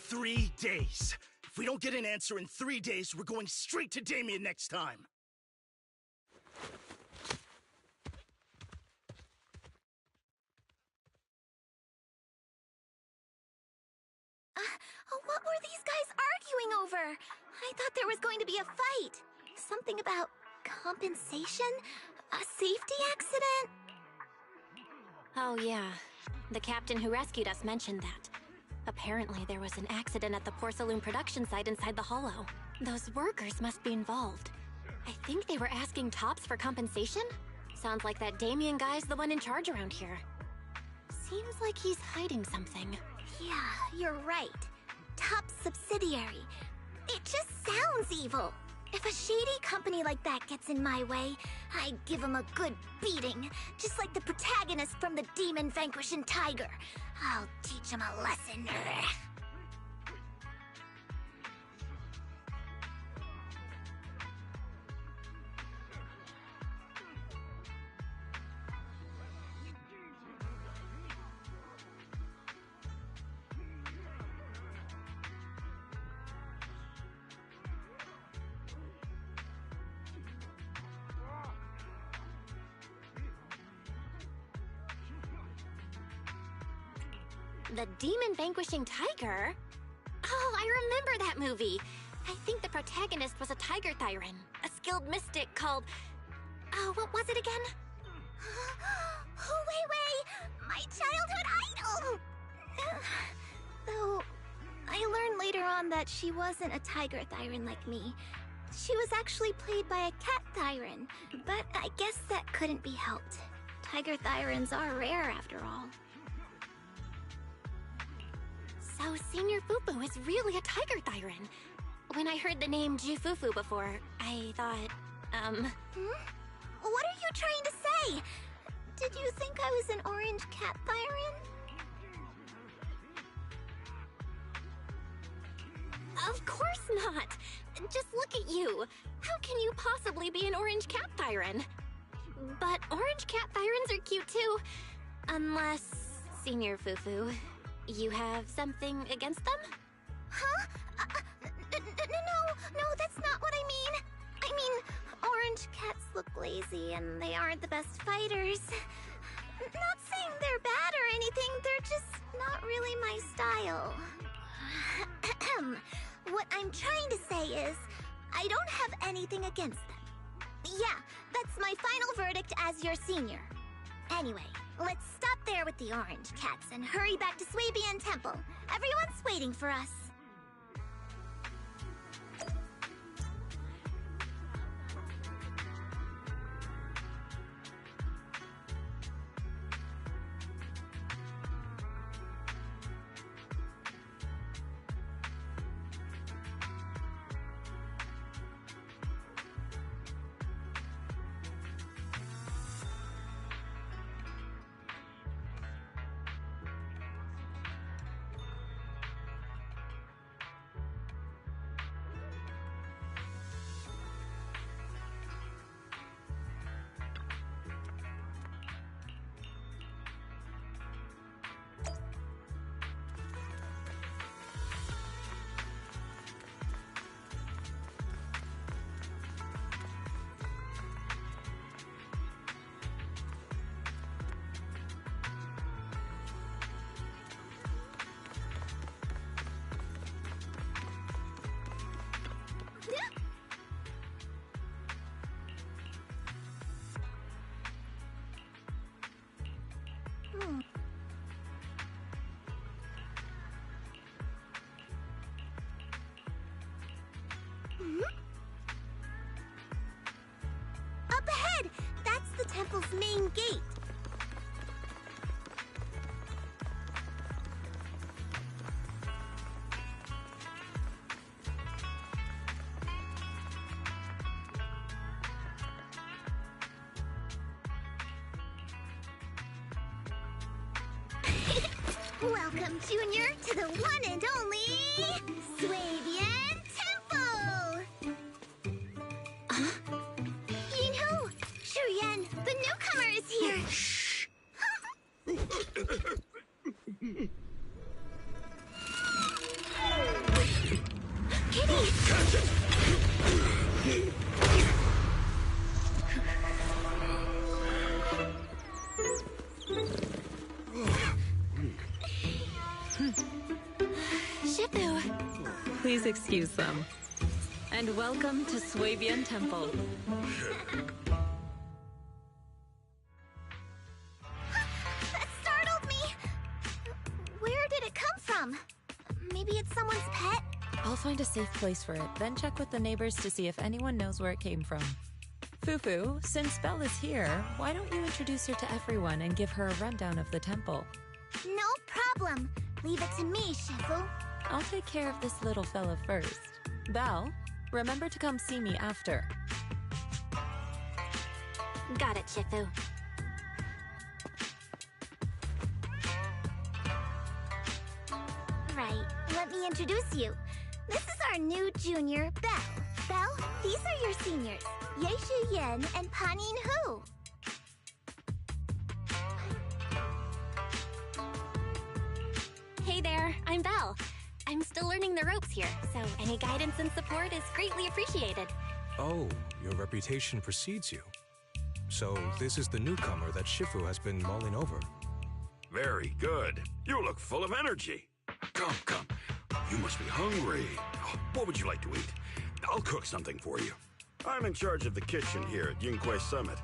M: 3 days. If we don't get an answer in 3 days, we're going straight to Damien next time.
E: What were these guys arguing over? I thought there was going to be a fight. Something about compensation? A safety accident?
I: Oh yeah, the captain who rescued us mentioned that. Apparently there was an accident at the Porcelain production site inside the Hollow. Those workers must be involved. I think they were asking Tops for compensation? Sounds like that Damien guy's the one in charge around here. Seems like he's hiding something.
E: Yeah, you're right. Top subsidiary. It just sounds evil. If a shady company like that gets in my way, I give them a good beating. Just like the protagonist from the Demon Vanquishing Tiger. I'll teach him a lesson.
I: The Demon Vanquishing Tiger? Oh, I remember that movie. I think the protagonist was a tiger thyran, a skilled mystic called... Oh, what was it again?
E: Oh, wait! My childhood idol! Though, I learned later on that she wasn't a tiger thyran like me. She was actually played by a cat thyran, but I guess that couldn't be helped. Tiger thyrans are rare after all.
I: So Senior Fufu is really a tiger thyran. When I heard the name Jufufu before, I thought,
E: What are you trying to say? Did you think I was an orange cat thyran?
I: Of course not! Just look at you! How can you possibly be an orange cat thyran? But orange cat Thyrans are cute too. Unless, Senior Fufu, you have something against them?
E: Huh? No, that's not what I mean. I mean, orange cats look lazy and they aren't the best fighters. Not saying they're bad or anything, they're just not really my style. What I'm trying to say is, I don't have anything against them. Yeah, that's my final verdict as your senior. Anyway, let's stop there with the orange cats and hurry back to Swabian Temple. Everyone's waiting for us. Up ahead! That's the temple's main gate. Welcome, Junior, to the one and only Swabian Temple! Yinhu! Shuyan, the newcomer is here! Shh! Kitty!
J: Catch it!
I: Shifu!
G: Please excuse them. And welcome to Swabian Temple.
E: That startled me! Where did it come from? Maybe it's someone's pet?
G: I'll find a safe place for it, then check with the neighbors to see if anyone knows where it came from. Fufu, since Belle is here, why don't you introduce her to everyone and give her a rundown of the temple?
E: No problem. Leave it to me, Shifu.
G: I'll take care of this little fella first. Belle, remember to come see me after.
I: Got it, Shifu.
E: Right, let me introduce you. This is our new junior, Belle. Belle, these are your seniors, Yeishu Yen and Panin Hu.
I: Hey there, I'm Belle. I'm still learning the ropes here, so any guidance and support is greatly appreciated.
N: Oh, your reputation precedes you. So this is the newcomer that Shifu has been mulling over.
J: Very good. You look full of energy. Come. You must be hungry. What would you like to eat? I'll cook something for you. I'm in charge of the kitchen here at Yunquay Summit.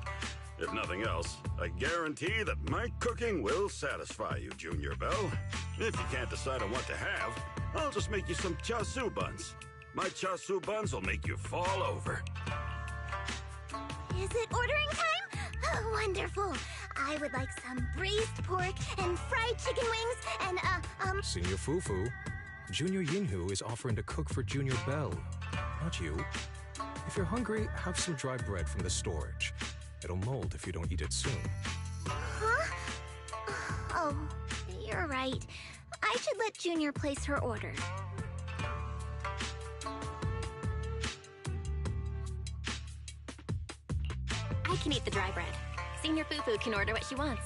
J: If nothing else, I guarantee that my cooking will satisfy you, Junior Belle. If you can't decide on what to have, I'll just make you some chasu buns. My chasu buns will make you fall over.
E: Is it ordering time? Oh, wonderful. I would like some braised pork and fried chicken wings and,
N: Senior Fufu, Junior Yinhu is offering to cook for Junior Belle, not you. If you're hungry, have some dry bread from the storage. It'll mold if you don't eat it soon.
E: Huh? Oh, you're right. I should let Junior place her order.
I: I can eat the dry bread. Senior Fufu can order what she wants.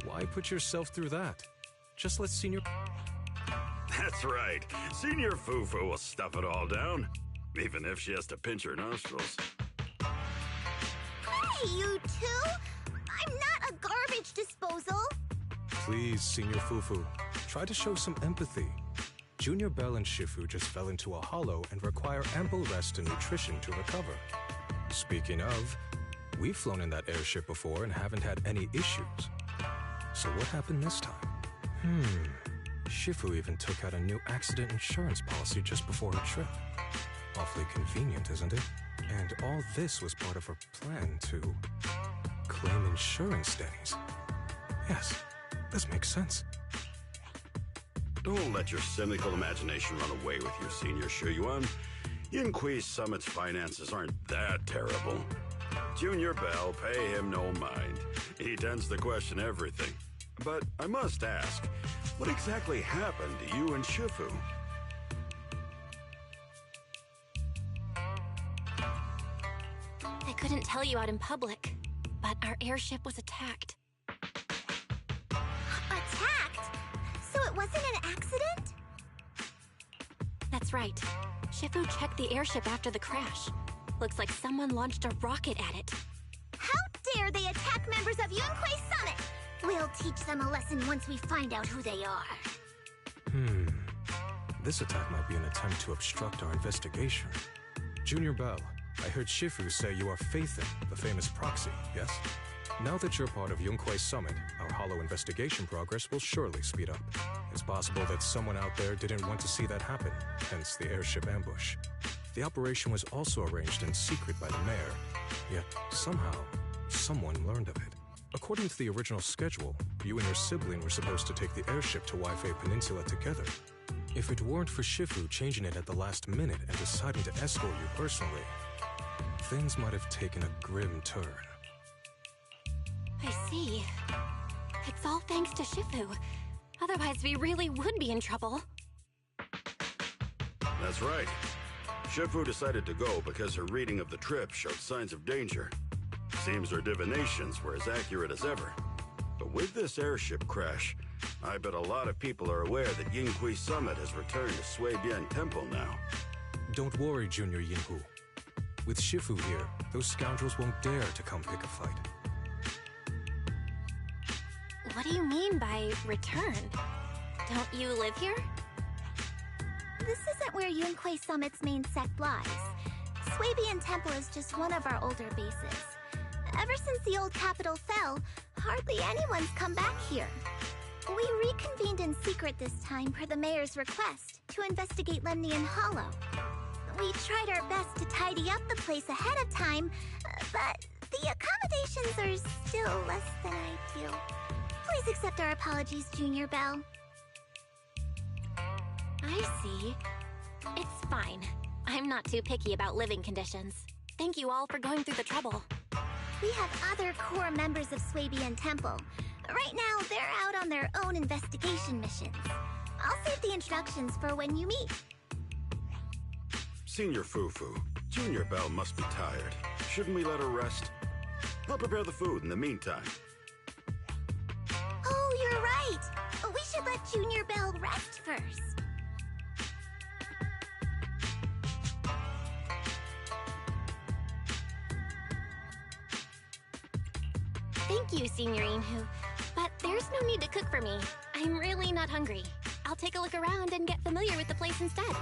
N: Why put yourself through that? Just let Senior...
J: That's right. Senior Fufu will stuff it all down, even if she has to pinch her nostrils.
E: Hey, you two! I'm not a garbage disposal!
N: Please, Senior Fufu, try to show some empathy. Junior Belle and Shifu just fell into a hollow and require ample rest and nutrition to recover. Speaking of, we've flown in that airship before and haven't had any issues. So what happened this time? Shifu even took out a new accident insurance policy just before her trip. Awfully convenient, isn't it? And all this was part of her plan to claim insurance Denny's. Yes, this makes sense.
J: Don't let your cynical imagination run away with you, Senior Shuyuan. Yinqui's Summit's finances aren't that terrible. Junior Belle, pay him no mind. He tends to question everything. But I must ask, what exactly happened to you and Shifu?
I: I couldn't tell you out in public, but our airship was attacked.
E: Attacked? So it wasn't an accident?
I: That's right. Shifu checked the airship after the crash. Looks like someone launched a rocket at it.
E: How dare they attack members of Yunquei Summit! We'll teach them a lesson once we find out who they are.
N: This attack might be an attempt to obstruct our investigation. Junior Belle, I heard Shifu say you are Faithin, the famous proxy, yes? Now that you're part of Yunquei Summit, our hollow investigation progress will surely speed up. It's possible that someone out there didn't want to see that happen, hence the airship ambush. The operation was also arranged in secret by the mayor, yet somehow, someone learned of it. According to the original schedule, you and your sibling were supposed to take the airship to Waifei Peninsula together. If it weren't for Shifu changing it at the last minute and deciding to escort you personally, things might have taken a grim turn.
I: I see. It's all thanks to Shifu. Otherwise, we really would be in trouble.
J: That's right. Shifu decided to go because her reading of the trip showed signs of danger. Seems her divinations were as accurate as ever. But with this airship crash, I bet a lot of people are aware that Yinhui Summit has returned to Sui Bian Temple now.
N: Don't worry, Junior Yinhu. With Shifu here, those scoundrels won't dare to come pick a fight.
I: What do you mean by return? Don't you live here?
E: This isn't where Yunquei Summit's main sect lies. Swabian Temple is just one of our older bases. Ever since the old capital fell, hardly anyone's come back here. We reconvened in secret this time per the mayor's request to investigate Lemnian Hollow. We tried our best to tidy up the place ahead of time, but the accommodations are still less than ideal. Please accept our apologies, Junior Belle.
I: I see. It's fine. I'm not too picky about living conditions. Thank you all for going through the trouble.
E: We have other core members of Swabian Temple. Right now, they're out on their own investigation missions. I'll save the instructions for when you meet.
J: Senior Fufu, Junior Belle must be tired. Shouldn't we let her rest? I'll prepare the food in the meantime.
E: Oh, you're right. We should let Junior Belle rest first.
I: Thank you, Senior Inhu. But there's no need to cook for me. I'm really not hungry. I'll take a look around and get familiar with the place instead.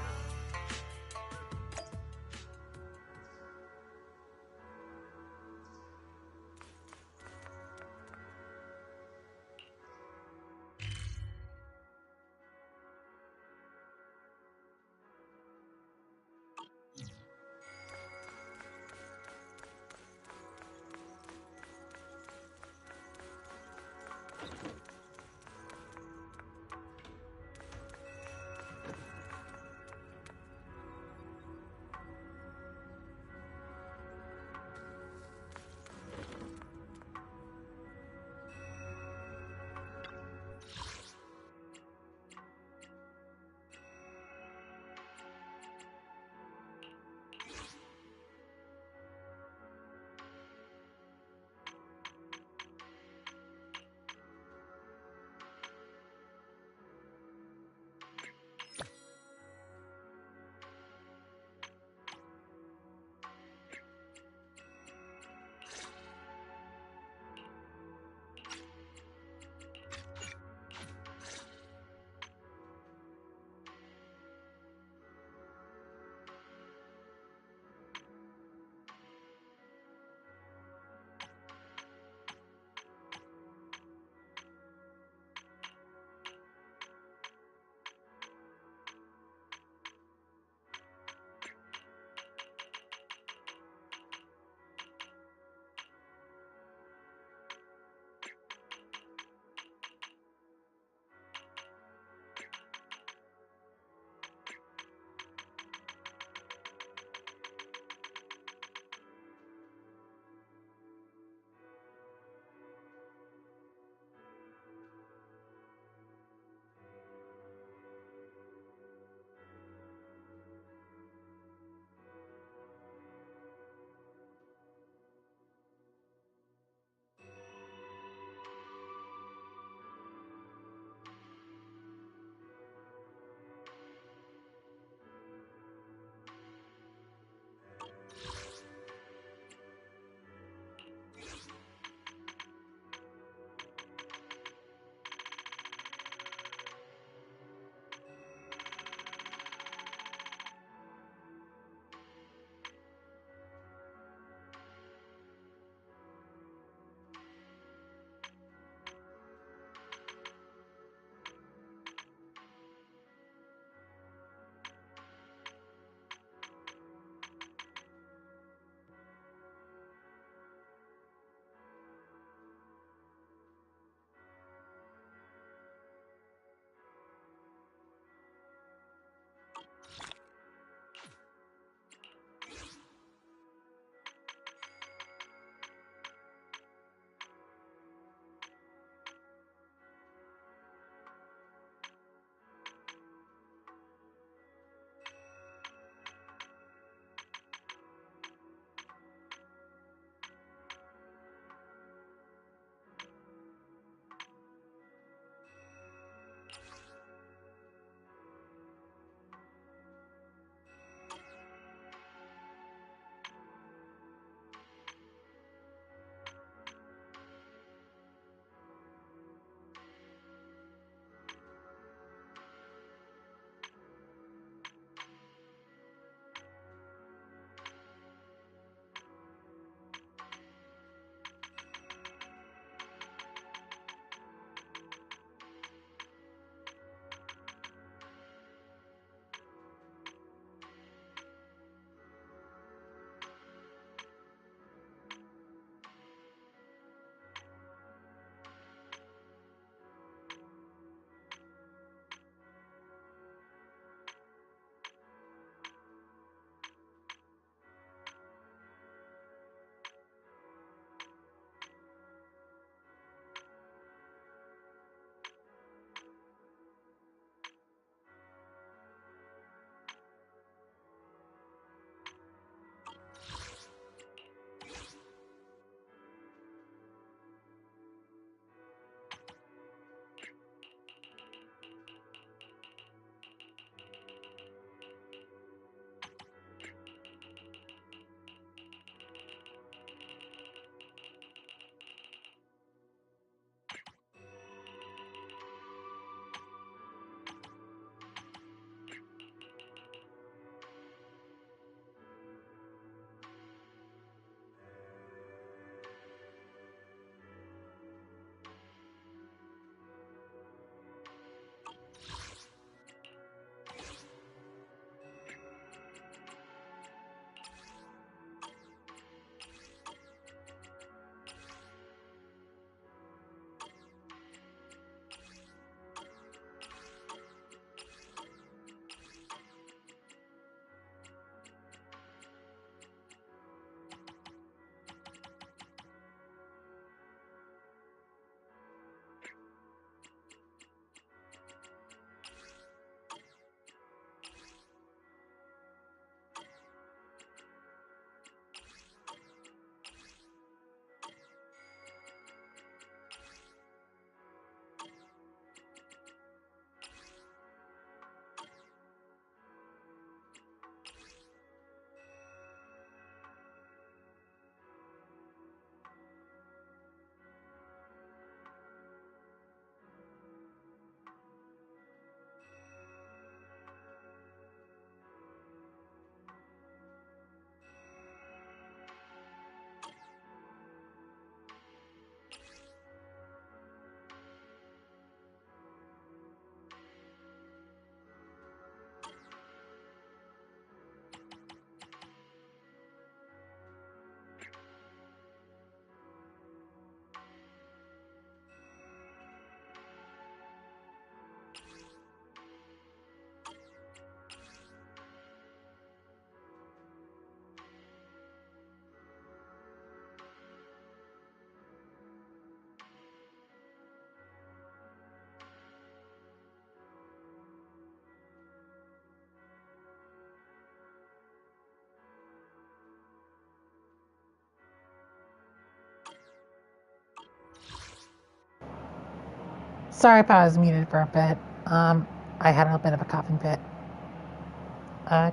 A: Sorry if I was muted for a bit. I had a bit of a coughing fit.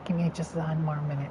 A: Give me just one more minute.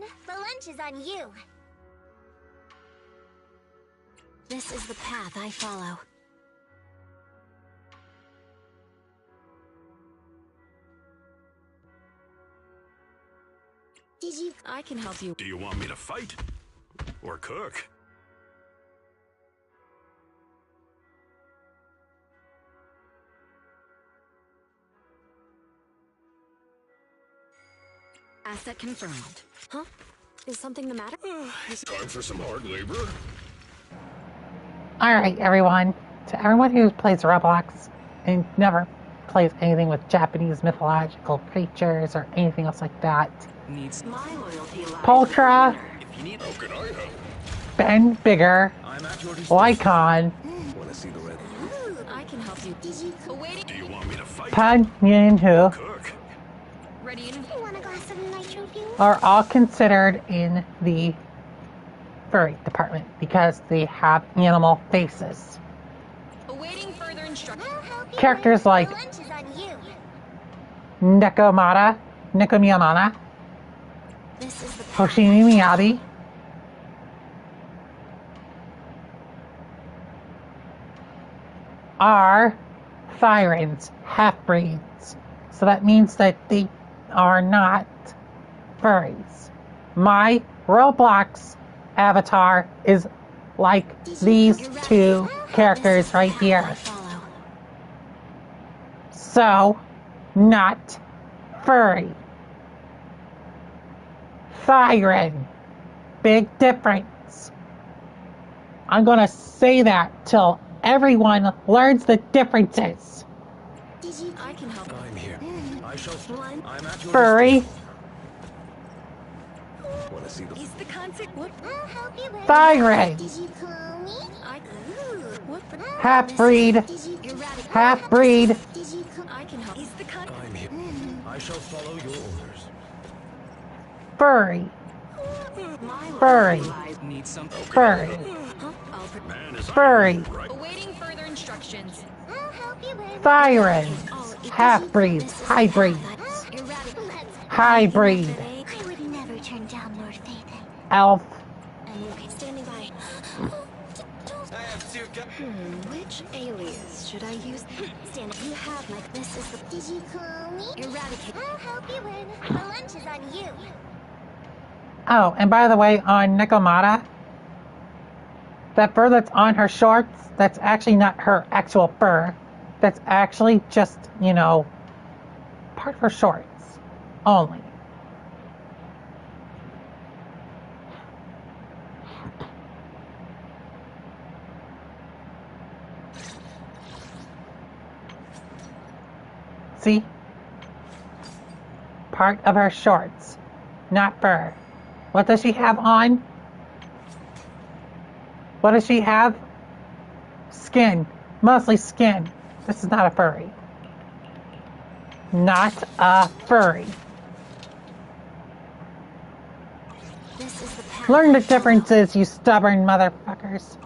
E: win. The lunch is on you. This is the path I follow.
I: Did you?
G: I can help you.
J: Do you want me to fight? Or cook?
I: Asset confirmed. Huh? Is something the matter?
J: It's time for some hard labor.
A: Alright, everyone. To everyone who plays Roblox and never plays anything with Japanese mythological creatures or anything else like that,
F: Needs
H: My loyalty lies
A: Poltra,
F: if you need.
J: How can I help?
A: Ben Bigger,
F: I'm at your
A: Lycon,
F: Want to see the red?
G: I can help you. Awaiting.
J: Do you want me to fight?
A: Pan Yin Hu
J: Cook.
G: Ready in.
E: You want a glass of nitro fuel?
A: are all considered in the furry department because they have animal faces.
G: Awaiting further instructions.
E: I'll help you
A: Characters
E: win.
A: like
E: The lunch is on you.
A: Nekomata, Nekomiyanana,
E: This is the path.
A: Hoshimi Miyabi, are Thyrans, half-breeds. So that means that they are not furries. My Roblox avatar is like these two characters right here. So, not furry. Thyran. Big difference. I'm gonna say that till everyone learns the differences.
G: I can help.
F: I'm here. I shall. I'm at your
A: Furry,
F: Want to see the?
G: Is the concert what?
E: I'll help you win.
A: Thyran.
E: Did you call me?
G: I what?
A: Half-breed,
E: Eradicate.
A: half-breed,
E: Did you call?
G: I can help. Is the con?
F: I'm here. I shall follow your orders.
A: furry,
H: My
A: furry,
H: loyalty lies.
F: Need something?
A: furry,
G: Huh? I'll
J: Man, is
A: furry,
J: right.
G: awaiting further instructions.
E: I'll help you win.
A: Thyran, half-breeds, hybrids, hybrid,
E: I would never turn down Lord Phaethon.
A: elf,
E: Standing by.
K: I have two guns.
I: Which alias should I use?
E: Stand. You have my. This is the. Did you call me? Eradicate. I'll help you win. The lunch is on you.
A: Oh, and by the way, on Nekomata, that fur that's on her shorts, that's actually not her actual fur. That's actually just, you know, part of her shorts only. See? Part of her shorts, not fur. What does she have on? What does she have? Skin. Mostly skin. This is not a furry. Not a furry.
E: This is the path.
A: Learn the differences, you stubborn motherfuckers.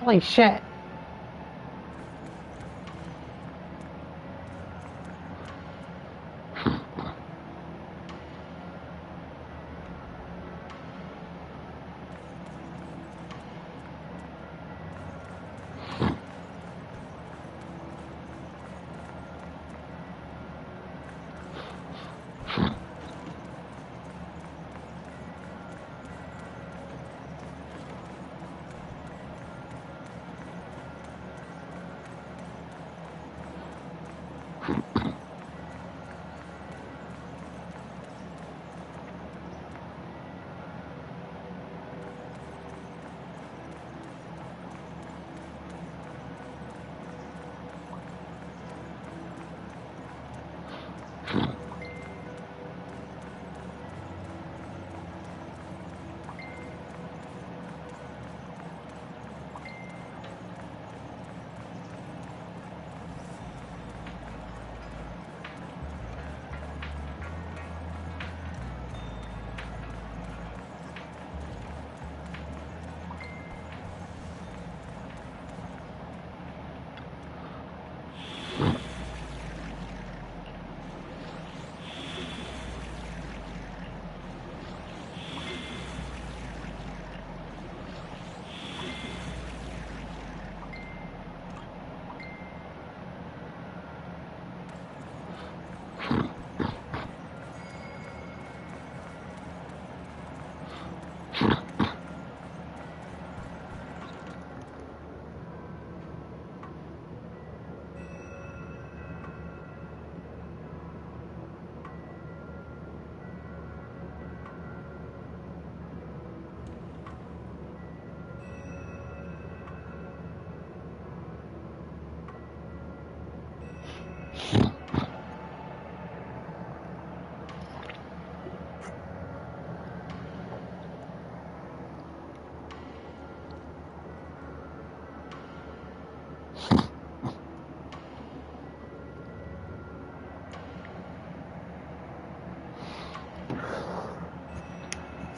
A: Holy shit.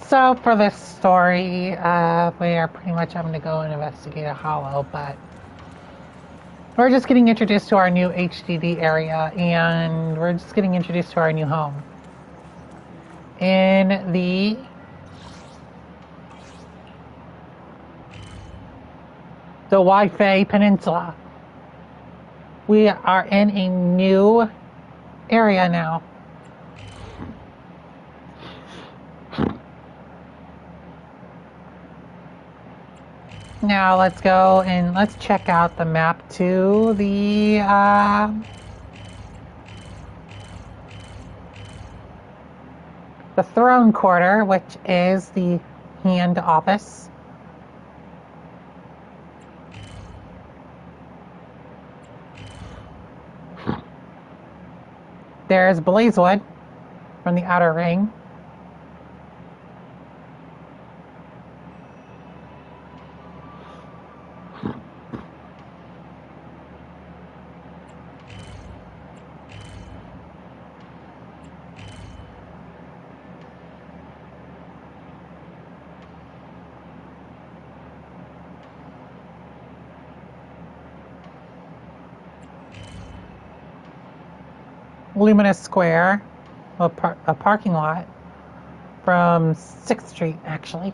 A: So for this story, we are pretty much having to go and investigate a hollow, but we're just getting introduced to our new HDD area, and we're just getting introduced to our new home. In the Wi-Fi Peninsula. We are in a new area now. Now let's go and let's check out the map to the throne quarter, which is the hand office. There's Blazewood from the outer ring. Luminous Square, a parking lot from 6th Street, actually.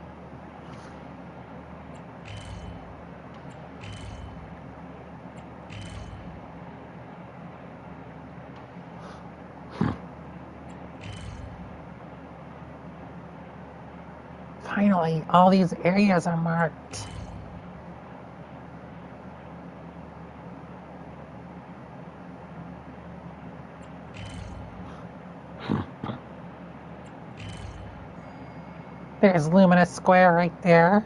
A: Finally, all these areas are marked. There's Luminous Square right there.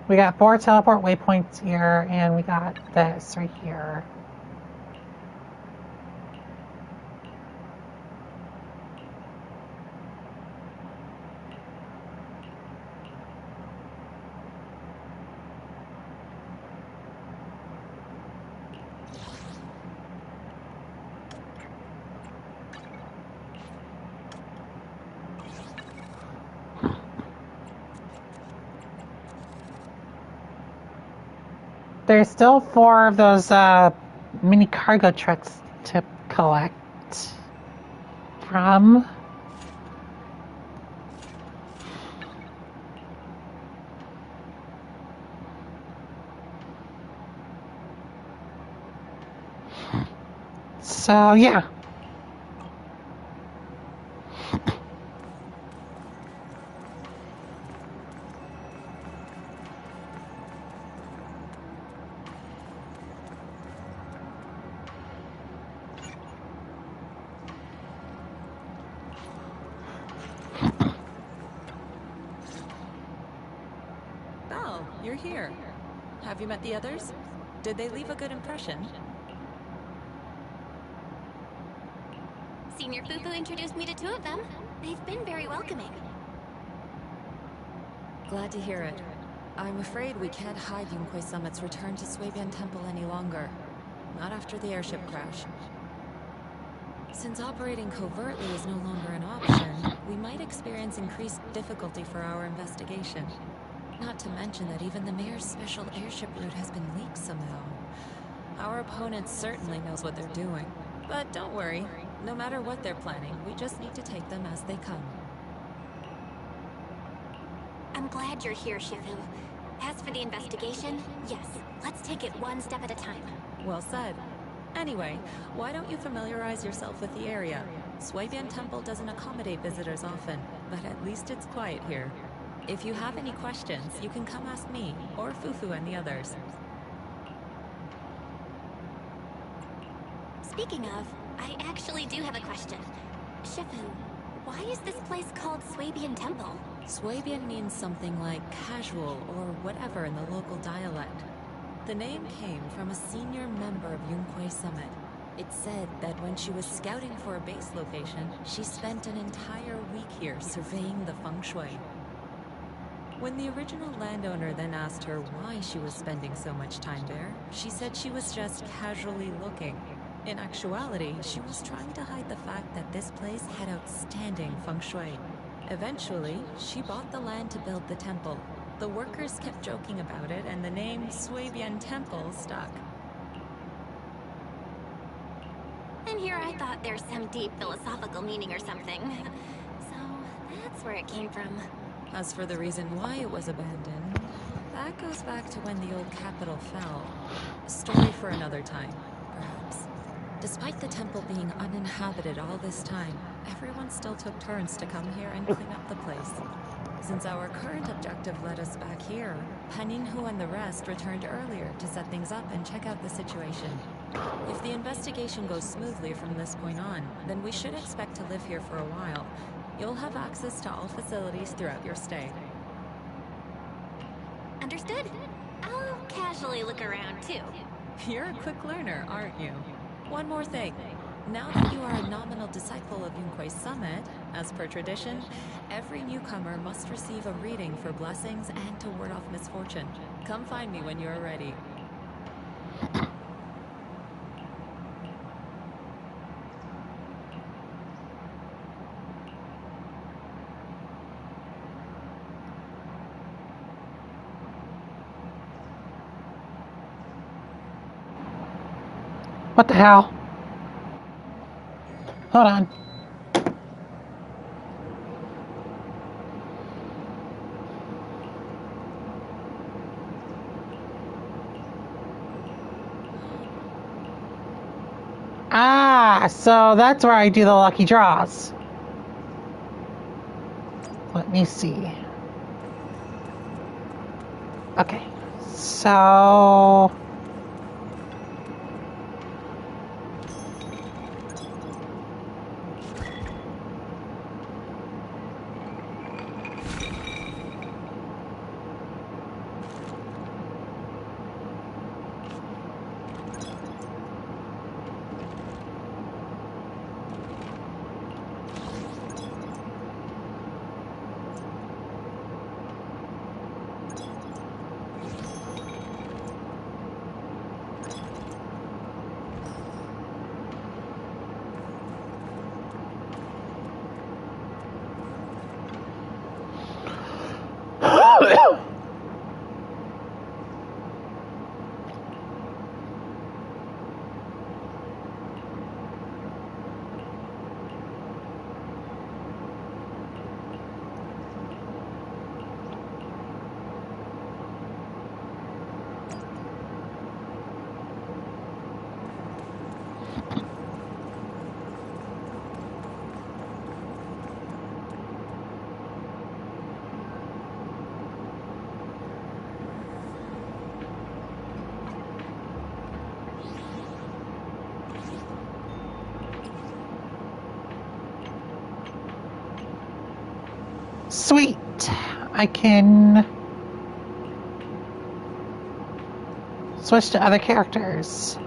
A: We got 4 teleport waypoints here, and we got this right here. There's still 4 of those mini cargo trucks to collect from. So, yeah.
G: You're here. Have you met the others? Did they leave a good impression?
E: Senior Fufu introduced me to 2 of them. They've been very welcoming.
G: Glad to hear it. I'm afraid we can't hide Yunquei Summit's return to Swabian Temple any longer. Not after the airship crash. Since operating covertly is no longer an option, we might experience increased difficulty for our investigation. Not to mention that even the mayor's special airship route has been leaked somehow. Our opponent certainly knows what they're doing. But don't worry, no matter what they're planning, we just need to take them as they come.
I: I'm glad you're here, Shifu. As for the investigation, yes, let's take it one step at a time.
G: Well said. Anyway, why don't you familiarize yourself with the area? Swabian Temple doesn't accommodate visitors often, but at least it's quiet here. If you have any questions, you can come ask me, or Fufu and the others.
I: Speaking of, I actually do have a question. Shifu, why is this place called Swabian Temple?
G: Swabian means something like casual or whatever in the local dialect. The name came from a senior member of Yunquei Summit. It's said that when she was scouting for a base location, she spent an entire week here surveying the feng shui. When the original landowner then asked her why she was spending so much time there, she said she was just casually looking. In actuality, she was trying to hide the fact that this place had outstanding feng shui. Eventually, she bought the land to build the temple. The workers kept joking about it, and the name Swabian Temple stuck.
I: And here I thought there's some deep philosophical meaning or something. So, that's where it came from.
G: As for the reason why it was abandoned, that goes back to when the old capital fell. A story for another time, perhaps. Despite the temple being uninhabited all this time, everyone still took turns to come here and clean up the place. Since our current objective led us back here, Paninhu and the rest returned earlier to set things up and check out the situation. If the investigation goes smoothly from this point on, then we should expect to live here for a while. You'll have access to all facilities throughout your stay.
I: Understood? I'll casually look around too.
G: You're a quick learner, aren't you? One more thing. Now that you are a nominal disciple of Yunquei Summit, as per tradition, every newcomer must receive a reading for blessings and to ward off misfortune. Come find me when you're ready.
A: What the hell? Hold on. Ah, so that's where I do the lucky draws. Let me see. Okay, so... Sweet. I can switch to other characters.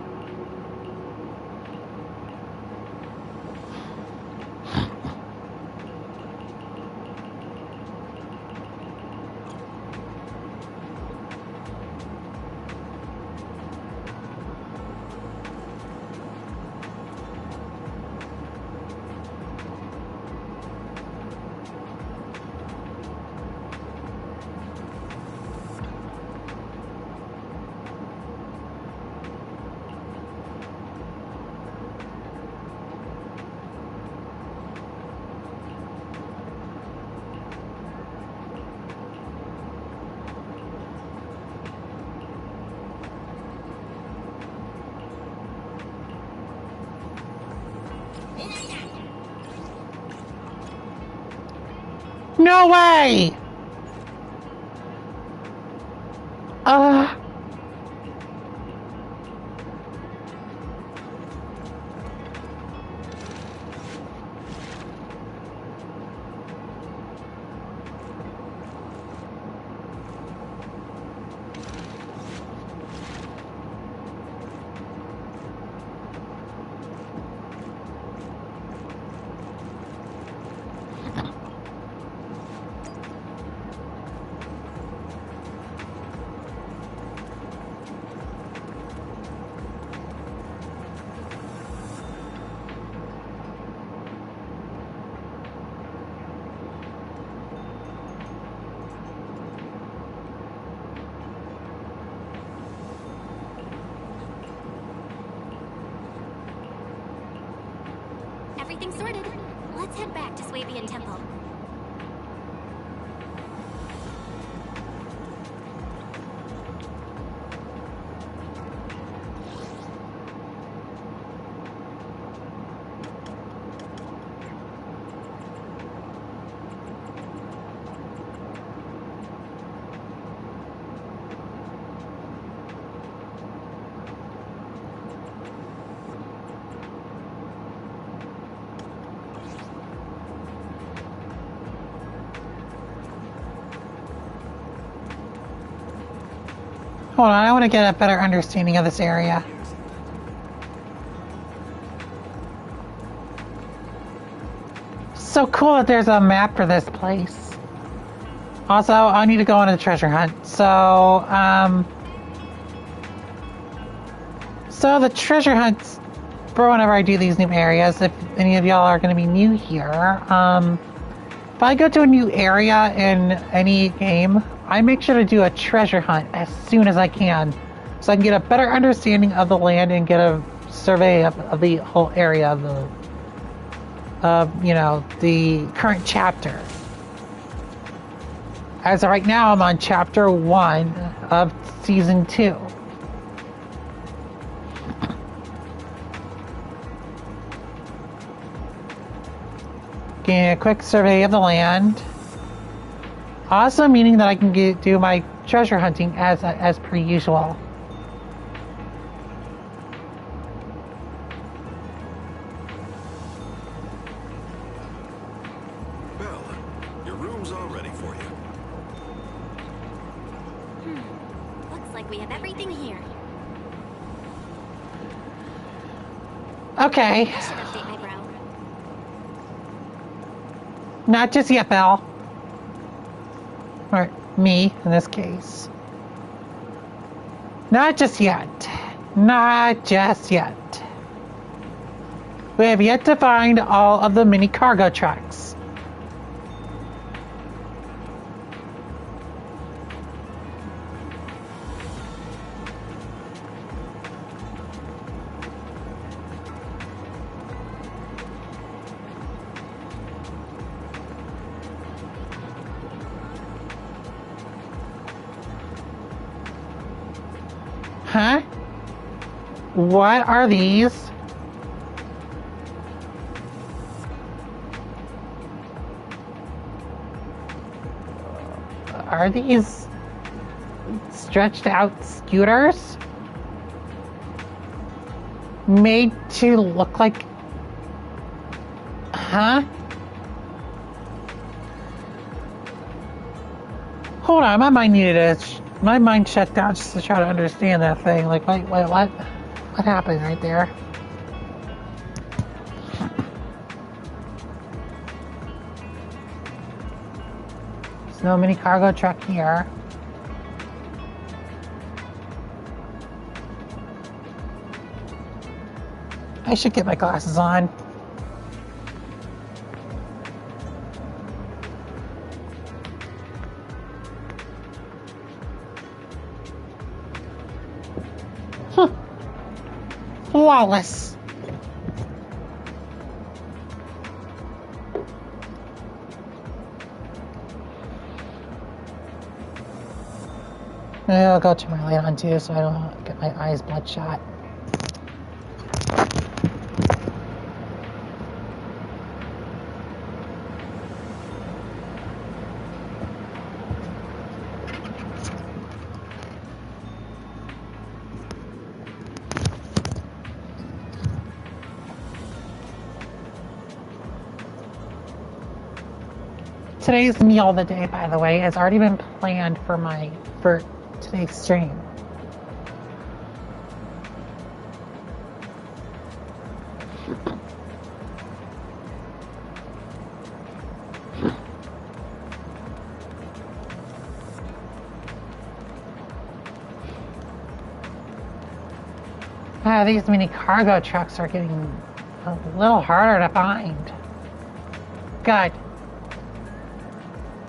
A: No way!
I: Everything's sorted. Let's head back to Swabian Temple.
A: Hold on, I want to get a better understanding of this area. So cool that there's a map for this place. Also, I need to go on a treasure hunt. So the treasure hunts for whenever I do these new areas, if any of y'all are going to be new here, if I go to a new area in any game, I make sure to do a treasure hunt as soon as I can, so I can get a better understanding of the land and get a survey of the whole area of the current chapter. As of right now, I'm on chapter 1 of season 2. Getting a quick survey of the land. Also meaning that I can do my treasure hunting as per usual.
J: Belle, your room's all ready for you.
I: Looks like we have everything here.
A: Okay.
I: I should update my brow.
A: Not just yet, Belle. Or me, in this case. Not just yet. Not just yet. We have yet to find all of the mini cargo trucks. Huh? What are these? Are these stretched out scooters? Made to look like... Huh? Hold on, my mind shut down just to try to understand that thing. Like, wait, what happened right there? There's no mini cargo truck here. I should get my glasses on. Flawless. I'll go turn my light on too so I don't get my eyes bloodshot. today's meal of the day, by the way, has already been planned for today's stream. These mini cargo trucks are getting a little harder to find. Good.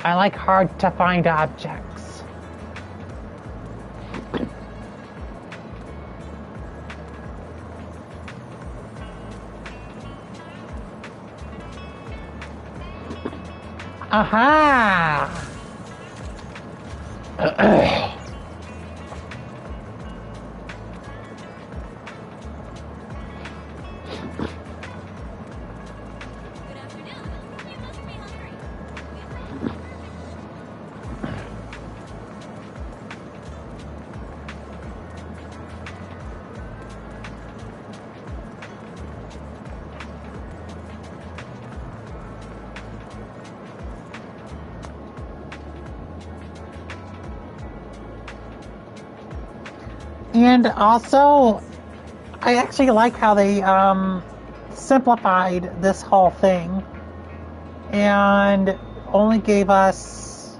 A: I like hard to find objects. Aha! And also, I actually like how they simplified this whole thing and only gave us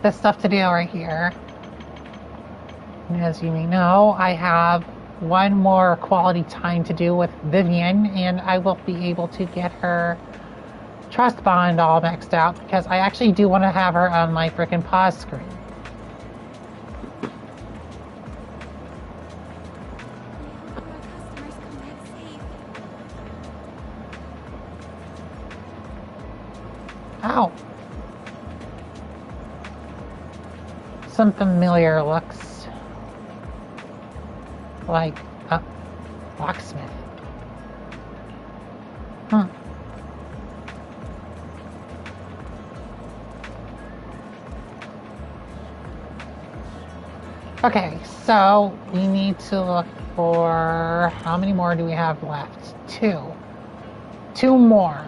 A: this stuff to do right here. And as you may know, I have one more quality time to do with Vivian, and I will be able to get her trust bond all maxed out because I actually do want to have her on my frickin' pause screen. Ow. Some familiar looks like a locksmith. Okay, so we need to look for, how many more do we have left? Two more.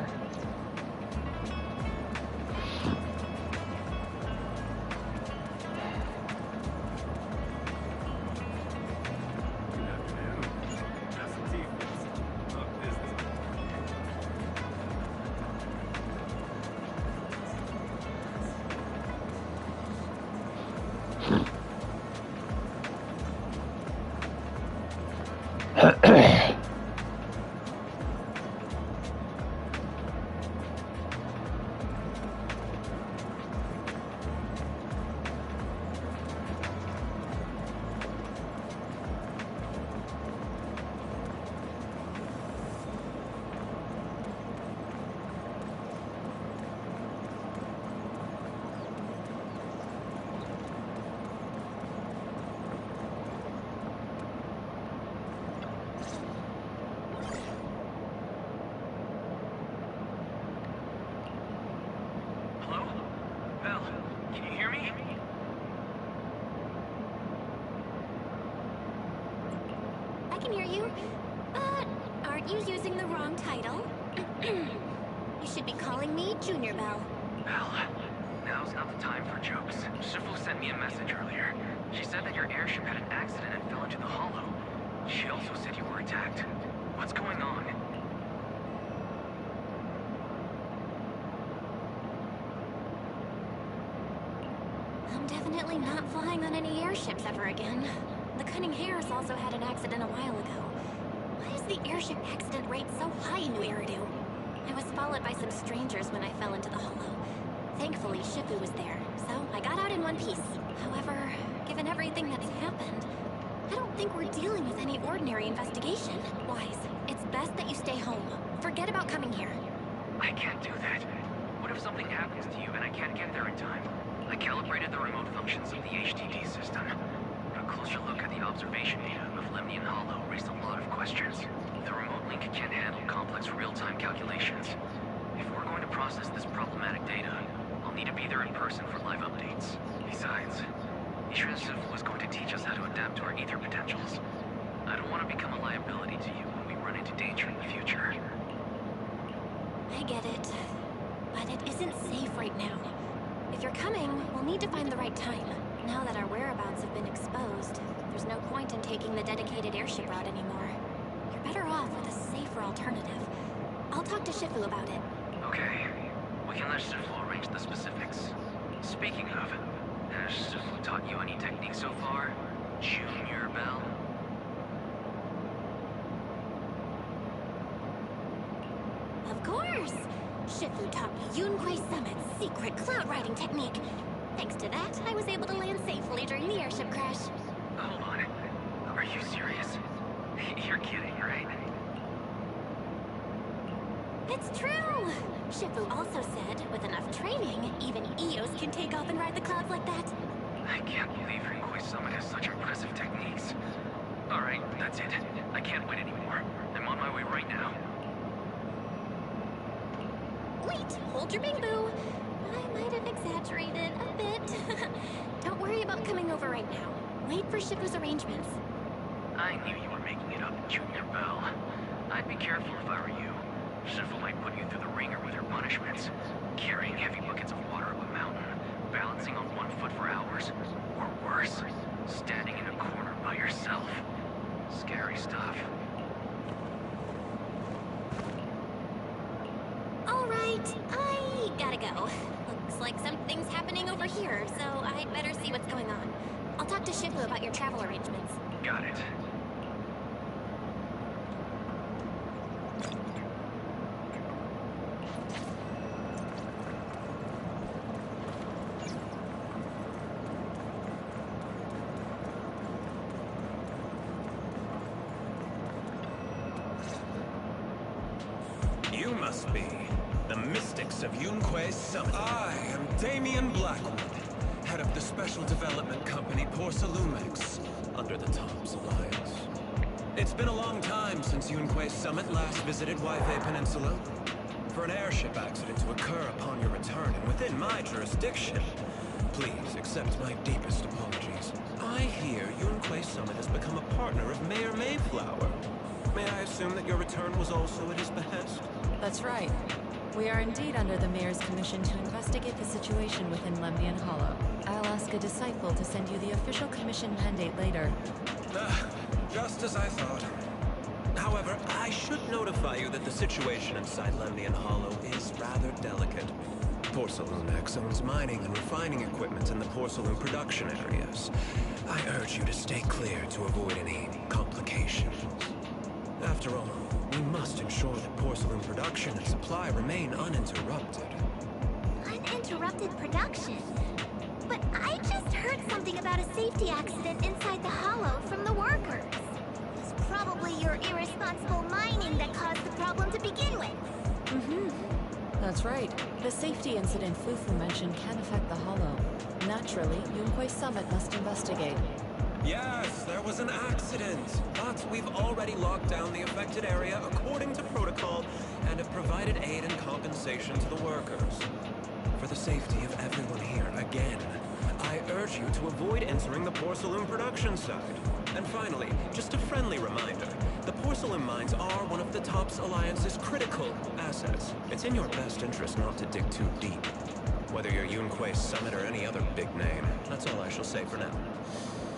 I: I get it. But it isn't safe right now. If you're coming, we'll need to find the right time. Now that our whereabouts have been exposed, there's no point in taking the dedicated airship route anymore. You're better off with a safer alternative. I'll talk to Shifu about it.
F: Okay. We can let Shifu arrange the specifics. Speaking of, has Shifu taught you any techniques so far? Junior Bell?
I: Of course! Shifu taught me Yunquei Summit's secret cloud riding technique. Thanks to that, I was able to land safely during the airship crash.
F: Hold on. Are you serious? You're kidding, right?
I: It's true! Shifu also said, with enough training, even Eos can take off and ride the clouds like that.
F: I can't believe Yunquei Summit has such impressive techniques. Alright, that's it. I can't wait anymore. I'm on my way right now.
I: Wait, hold your bing-boo. I might have exaggerated a bit. Don't worry about coming over right now. Wait for Shifu's arrangements.
F: I knew you were making it up, Junior Bell. I'd be careful if I were you. Shifu might put you through the ringer with her punishments. Carrying heavy buckets of water up a mountain, balancing on one foot for hours, or worse, standing in a corner by yourself. Scary stuff.
I: Alright, I gotta go. Looks like something's happening over here, so I'd better see what's going on. I'll talk to Shifu about your travel arrangements.
F: Got it.
O: You must be the mystics of Yunquei Summit. I am Damien Blackwood, head of the Special Development Company Porcelumex, under the Tops Alliance. It's been a long time since Yunquei Summit last visited Waifei Peninsula. For an airship accident to occur upon your return and within my jurisdiction, please accept my deepest apologies. I hear Yunquei Summit has become a partner of Mayor Mayflower. May I assume that your return was also at his behest?
G: That's right. We are indeed under the Mayor's commission to investigate the situation within Lemnian Hollow. I'll ask a disciple to send you the official commission mandate later.
O: Just as I thought. However, I should notify you that the situation inside Lemnian Hollow is rather delicate. Porcelumex owns mining and refining equipment in the porcelain production areas. I urge you to stay clear to avoid any complications. After all, we must ensure that porcelain production and supply remain uninterrupted.
E: Uninterrupted production? But I just heard something about a safety accident inside the hollow from the workers. It was probably your irresponsible mining that caused the problem to begin with.
G: That's right. The safety incident Fufu mentioned can affect the Hollow. Naturally, Yunquei Summit must investigate.
O: Yes, there was an accident, but we've already locked down the affected area according to protocol and have provided aid and compensation to the workers. For the safety of everyone here, again, I urge you to avoid entering the porcelain production site. And finally, just a friendly reminder, the porcelain mines are one of the Tops Alliance's critical assets. It's in your best interest not to dig too deep. Whether you're Yunquei Summit or any other big name, that's all I shall say for now.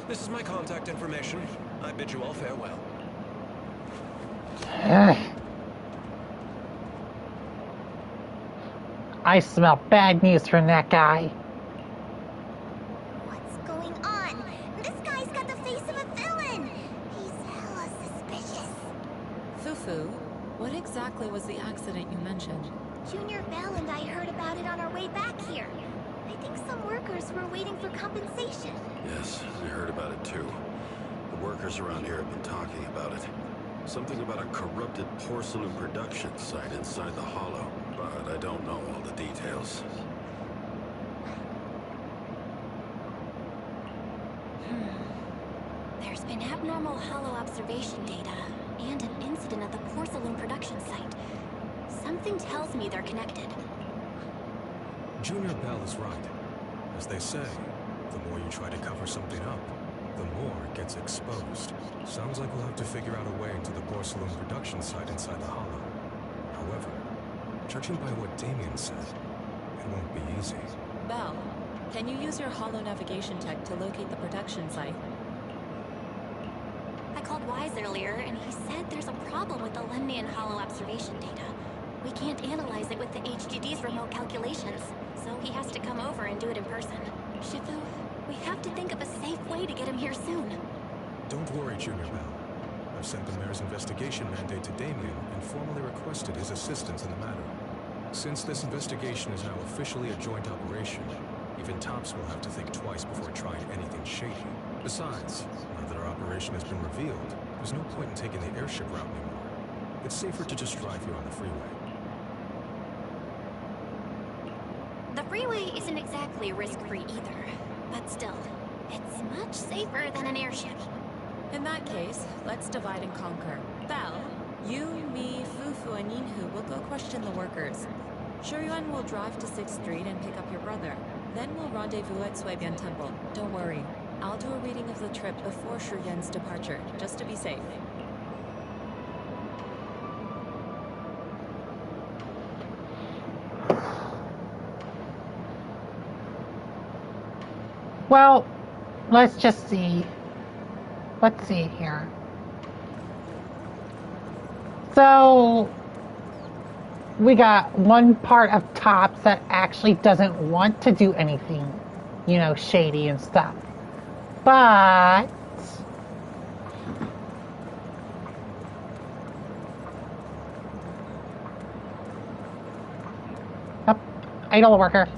O: This is my contact information. I bid you all farewell.
A: I smell bad news from that guy.
E: What's going on? This guy's got the face of a villain. He's hella suspicious.
G: Fufu, what exactly was the accident you mentioned?
E: Junior Bell and I heard about it on our way back here. I think some workers were waiting for compensation.
J: Yes, I heard about it too. The workers around here have been talking about it. Something about a corrupted porcelain production site inside the hollow, but I don't know all the details.
I: There's been abnormal hollow observation data and an incident at the porcelain production site. Something tells me they're connected.
N: Junior Bell is right. As they say, the more you try to cover something up, the more it gets exposed. Sounds like we'll have to figure out a way into the porcelain production site inside the hollow. However, Judging by what Damien said, it won't be easy.
G: Belle, can you use your holo navigation tech to locate the production site?
I: I called Wise earlier, and he said there's a problem with the Lemnian holo observation data. We can't analyze it with the HGD's remote calculations, so he has to come over and do it in person. Shifu, we have to think of a safe way to get him here soon.
N: Don't worry, Junior Bell. I've sent the mayor's investigation mandate to Damien and formally requested his assistance in the matter. Since this investigation is now officially a joint operation, even Tops will have to think twice before trying anything shady. Besides, now that our operation has been revealed, there's no point in taking the airship route anymore. It's safer to just drive here on the freeway.
I: The freeway isn't exactly risk-free either, but still, it's much safer than an airship.
G: In that case, let's divide and conquer. Belle, you, me, Fufu, and Yinhu will go question the workers. Shuyuan will drive to 6th Street and pick up your brother. Then we'll rendezvous at Swabian Temple. Don't worry, I'll do a reading of the trip before Shuyuan's departure, just to be safe.
A: Well, let's just see. Let's see here. So, we got one part of Tops that actually doesn't want to do anything, you know, shady and stuff. But oh, idle worker.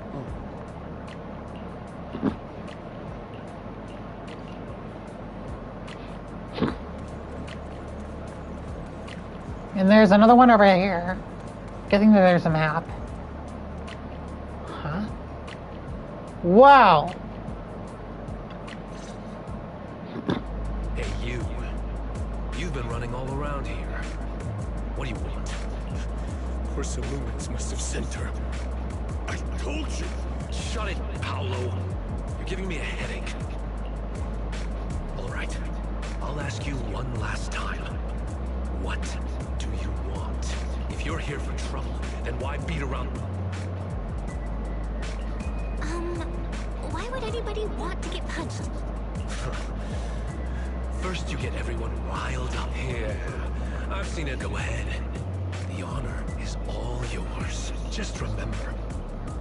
A: And there's another one over here. Getting that there's a map. Huh? Wow.
F: Hey, you. You've been running all around here. What do you want?
M: Lumens must have sent her. I told you.
F: Shut it, Paolo. You're giving me a headache. All right. I'll ask you one last time. What do you want? If you're here for trouble, then why beat around?
I: Why would anybody want to get punched?
F: First you get everyone riled up. Yeah, I've seen it. Go ahead. The honor is all yours. Just remember,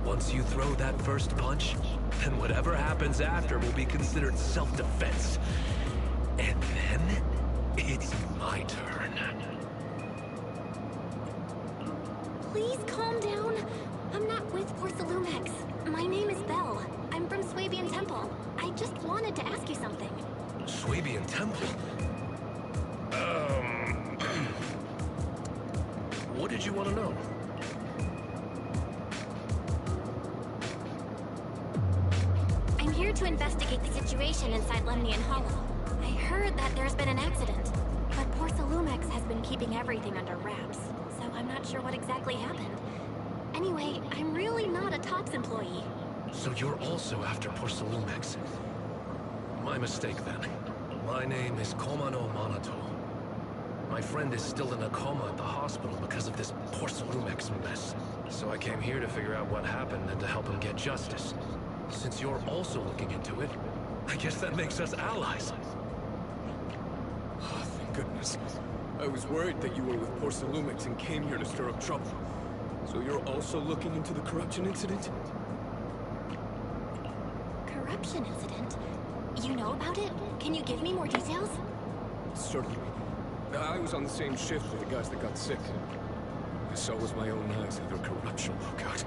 F: once you throw that first punch, then whatever happens after will be considered self-defense. And then, it's my turn.
I: Please calm down. I'm not with Porcelumex. My name is Belle. I'm from Swabian Temple. I just wanted to ask you something.
F: Swabian Temple? What did you want to know?
I: I'm here to investigate the situation inside Lemnian Hollow. I heard that there's been an accident, but Porcelumex has been keeping everything under wraps, so I'm not sure what exactly happened. Anyway, I'm really not a Tops employee.
F: So you're also after Porcelumex. My mistake then. My name is Komano Manato. My friend is still in a coma at the hospital because of this Porcelumex mess. So I came here to figure out what happened and to help him get justice. Since you're also looking into it, I guess that makes us allies.
L: Oh, thank goodness. I was worried that you were with Porcelumex and came here to stir up trouble. So you're also looking into the corruption incident?
I: Corruption incident? You know about it? Can you give me more details?
L: Certainly. I was on the same shift with the guys that got sick. I saw with my own eyes how their corruption broke out.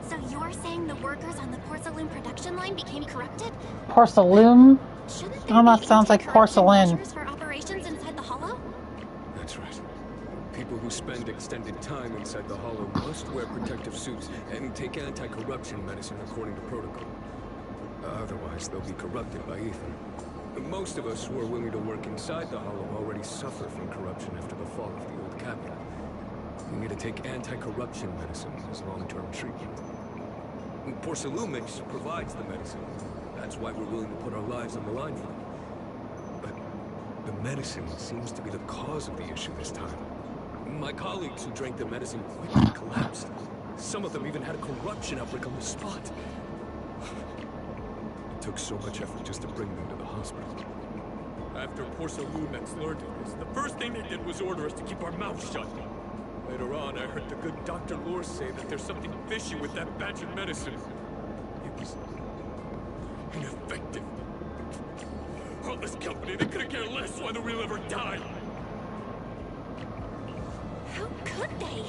I: So you're saying the workers on the porcelain production line became corrupted?
A: Porcelain?
I: Shouldn't there
A: Almost
I: be
A: sounds like
I: anti-corruption
A: porcelain.
I: measures for operations inside the Hollow?
L: That's right. People who spend extended time inside the Hollow must wear protective suits and take anti-corruption medicine according to protocol. Otherwise, they'll be corrupted by ether. Most of us who are willing to work inside the Hollow already suffer from corruption after the fall of the old capital. We need to take anti-corruption medicine as long-term treatment. Porcelumix provides the medicine. That's why we're willing to put our lives on the line for it. But the medicine seems to be the cause of the issue this time. My colleagues who drank the medicine quickly collapsed. Some of them even had a corruption outbreak on the spot. It took so much effort just to bring them to the hospital. After Porcelumex learned of this, the first thing they did was order us to keep our mouths shut. Later on, I heard the good Dr. Lore say that there's something fishy with that batch of medicine. It was ineffective. Heartless company, they couldn't care less why the real ever died.
I: How could they?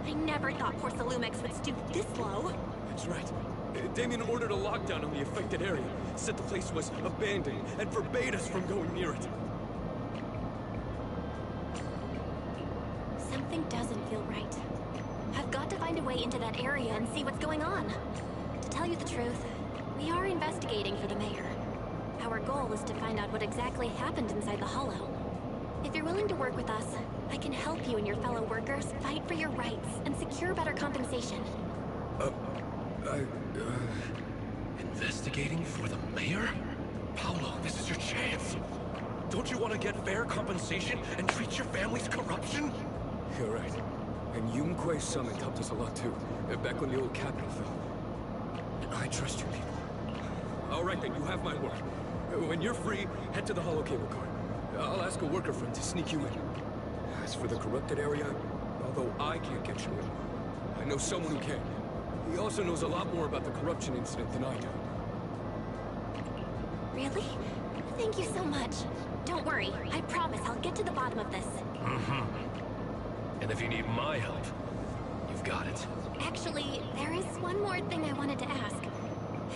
I: I never thought Porcelumex would stoop this low.
L: That's right. Damien ordered a lockdown on the affected area, said the place was abandoned, and forbade us from going near it.
I: Something doesn't feel right. I've got to find a way into that area and see what's going on. To tell you the truth, we are investigating for the mayor. Our goal is to find out what exactly happened inside the Hollow. If you're willing to work with us, I can help you and your fellow workers fight for your rights and secure better compensation.
O: Investigating for the mayor? Paolo, this is your chance. Don't you want to get fair compensation and treat your family's corruption?
L: You're right. And Yunquei Summit helped us a lot too, back when the old capital fell. I trust you people. All right then, you have my word. When you're free, head to the hollow cable car. I'll ask a worker friend to sneak you in. As for the corrupted area, although I can't get you in, I know someone who can. He also knows a lot more about the corruption incident than I do.
I: Really? Thank you so much. Don't worry, I promise I'll get to the bottom of this.
O: And if you need my help, you've got it.
I: Actually, there is one more thing I wanted to ask.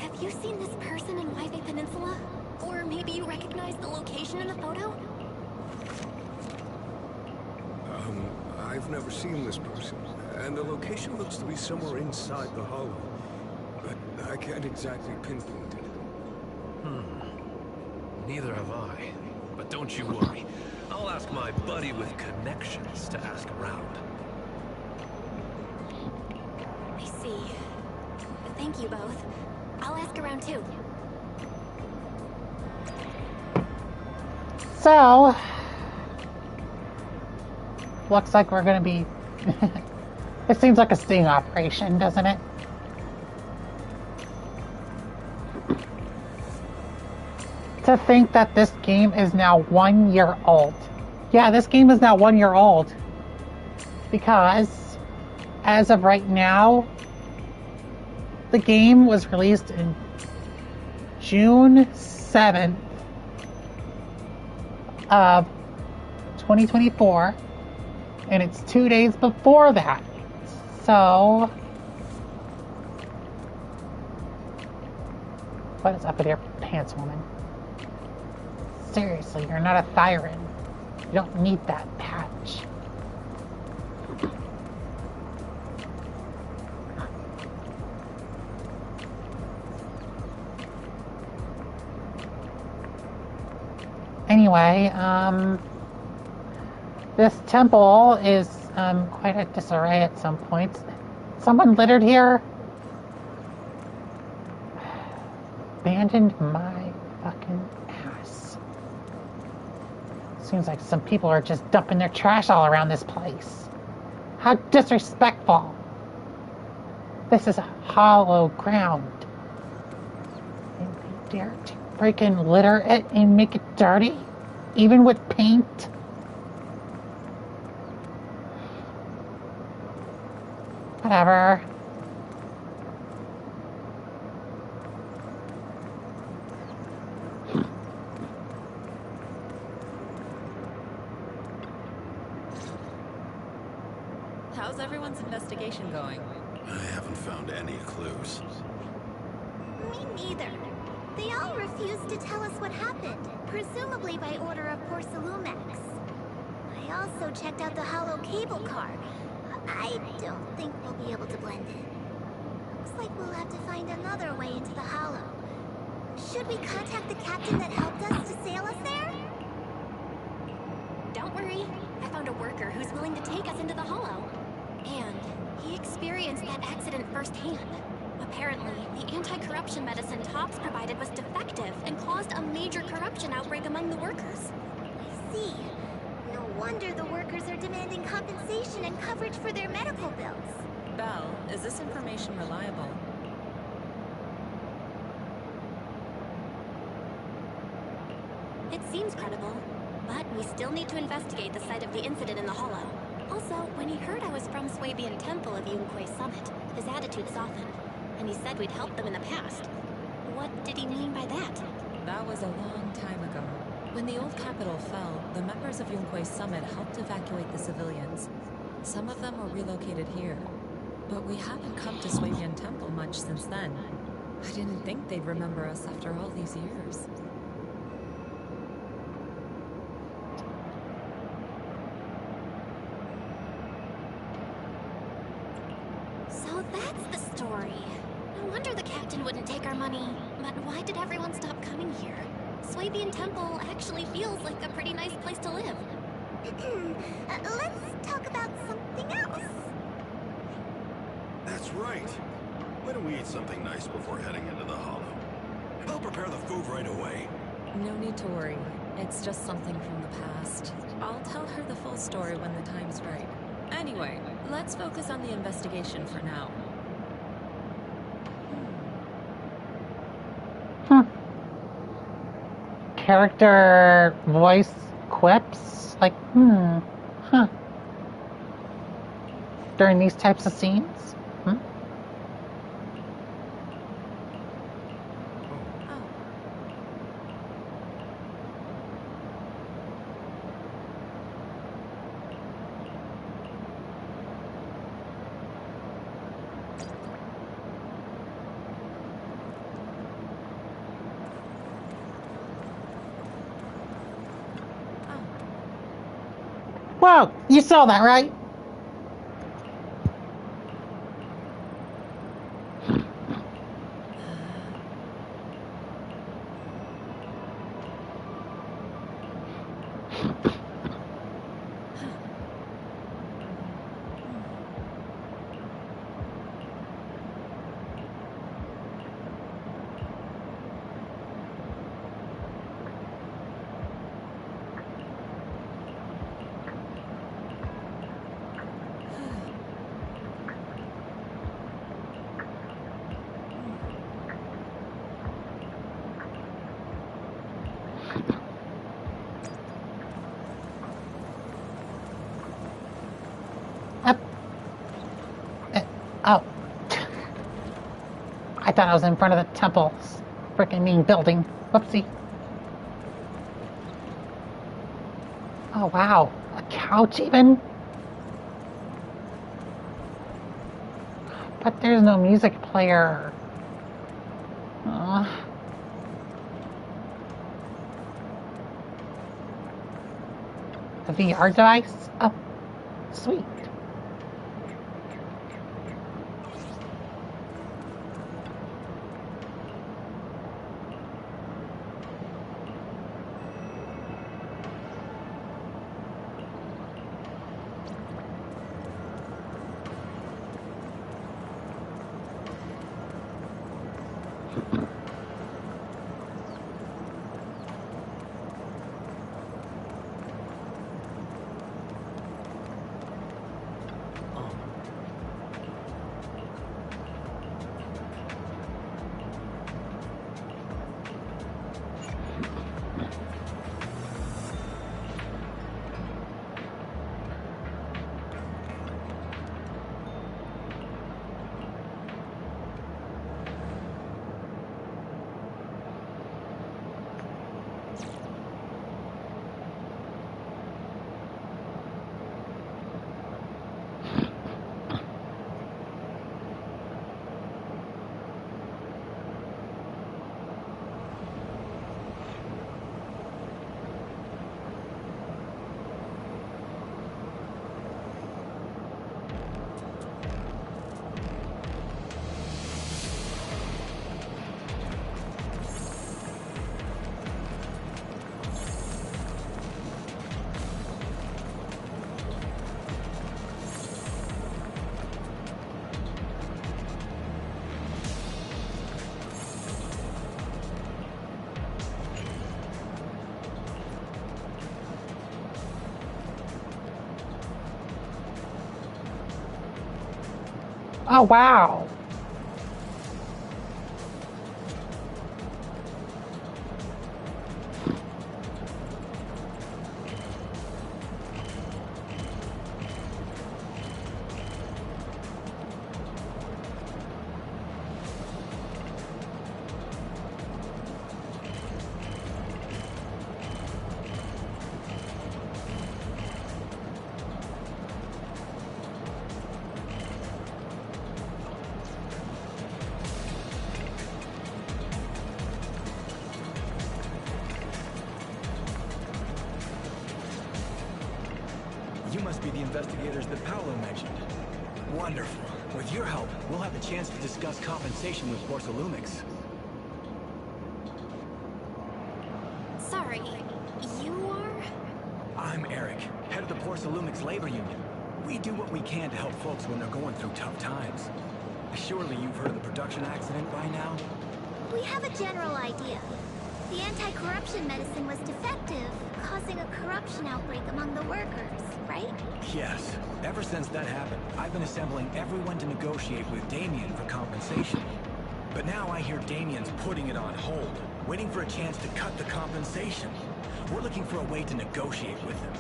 I: Have you seen this person in Waifei Peninsula? Or maybe you recognize the location in the photo?
L: I've never seen this person, and the location looks to be somewhere inside the hollow. But I can't exactly pinpoint it.
O: Neither have I. But don't you worry. I'll ask my buddy with connections to ask around.
I: I see. Thank you both. I'll ask around too.
A: So, looks like we're gonna be... It seems like a sting operation, doesn't it? To think that this game is now 1 year old. Yeah, this game is now 1 year old. Because, as of right now, the game was released in June 7th of 2024. And it's 2 days before that. So, what is up with your pants, woman? Seriously, you're not a Thyran. You don't need that patch. Anyway, this temple is quite a disarray at some points. Someone littered here. Abandoned my fucking ass. Seems like some people are just dumping their trash all around this place. How disrespectful. This is hollow ground. And they dare to freaking litter it and make it dirty? Even with paint? Whatever.
G: How's everyone's investigation going?
J: I haven't found any clues.
E: Me neither. They all refused to tell us what happened, presumably by order of Porcelumex. I also checked out the hollow cable car. I don't think we'll be able to blend in. Looks like we'll have to find another way into the hollow. Should we contact the captain that helped us to sail us there?
I: Don't worry. I found a worker who's willing to take us into the hollow. And he experienced that accident firsthand. Apparently, the anti-corruption medicine Tops provided was defective and caused a major corruption outbreak among the workers.
E: I see. No wonder the workers are demanding compensation and coverage for their medical bills.
G: Belle, is this information reliable?
I: It seems credible, but we still need to investigate the site of the incident in the Hollow. Also, when he heard I was from Swabian Temple of Yunquei Summit, his attitude softened, and he said we'd helped them in the past. What did he mean by that?
G: That was a long time ago. When the old capital fell, the members of Yunquei Summit helped evacuate the civilians. Some of them were relocated here. But we haven't come to Swabian Temple much since then. I didn't think they'd remember us after all these years.
I: So that's the story. No wonder the captain wouldn't take our money. But why did everyone stop coming here? Swabian Temple actually feels like a pretty nice place to live.
E: Let's talk about something else.
J: That's right. Why don't we eat something nice before heading into the Hollow? I'll prepare the food right away.
G: No need to worry. It's just something from the past. I'll tell her the full story when the time's right. Anyway, let's focus on the investigation for now.
A: Character voice quips? Like, during these types of scenes? Whoa, you saw that, right? Oh. I thought I was in front of the temple's freaking mean building. Whoopsie. Oh, wow. A couch even? But there's no music player. The VR device? Oh, sweet. Oh, wow.
P: You must be the investigators that Paolo mentioned. Wonderful. With your help, we'll have a chance to discuss compensation with Porcelumix.
I: Sorry, you are?
P: I'm Eric, head of the Porcelumix Labor Union. We do what we can to help folks when they're going through tough times. Surely you've heard of the production accident by now?
E: We have a general idea. The anti-corruption medicine was defective, causing a corruption outbreak among the workers, right?
P: Yes. Ever since that happened, I've been assembling everyone to negotiate with Damien for compensation. But now I hear Damien's putting it on hold, waiting for a chance to cut the compensation. We're looking for a way to negotiate with him.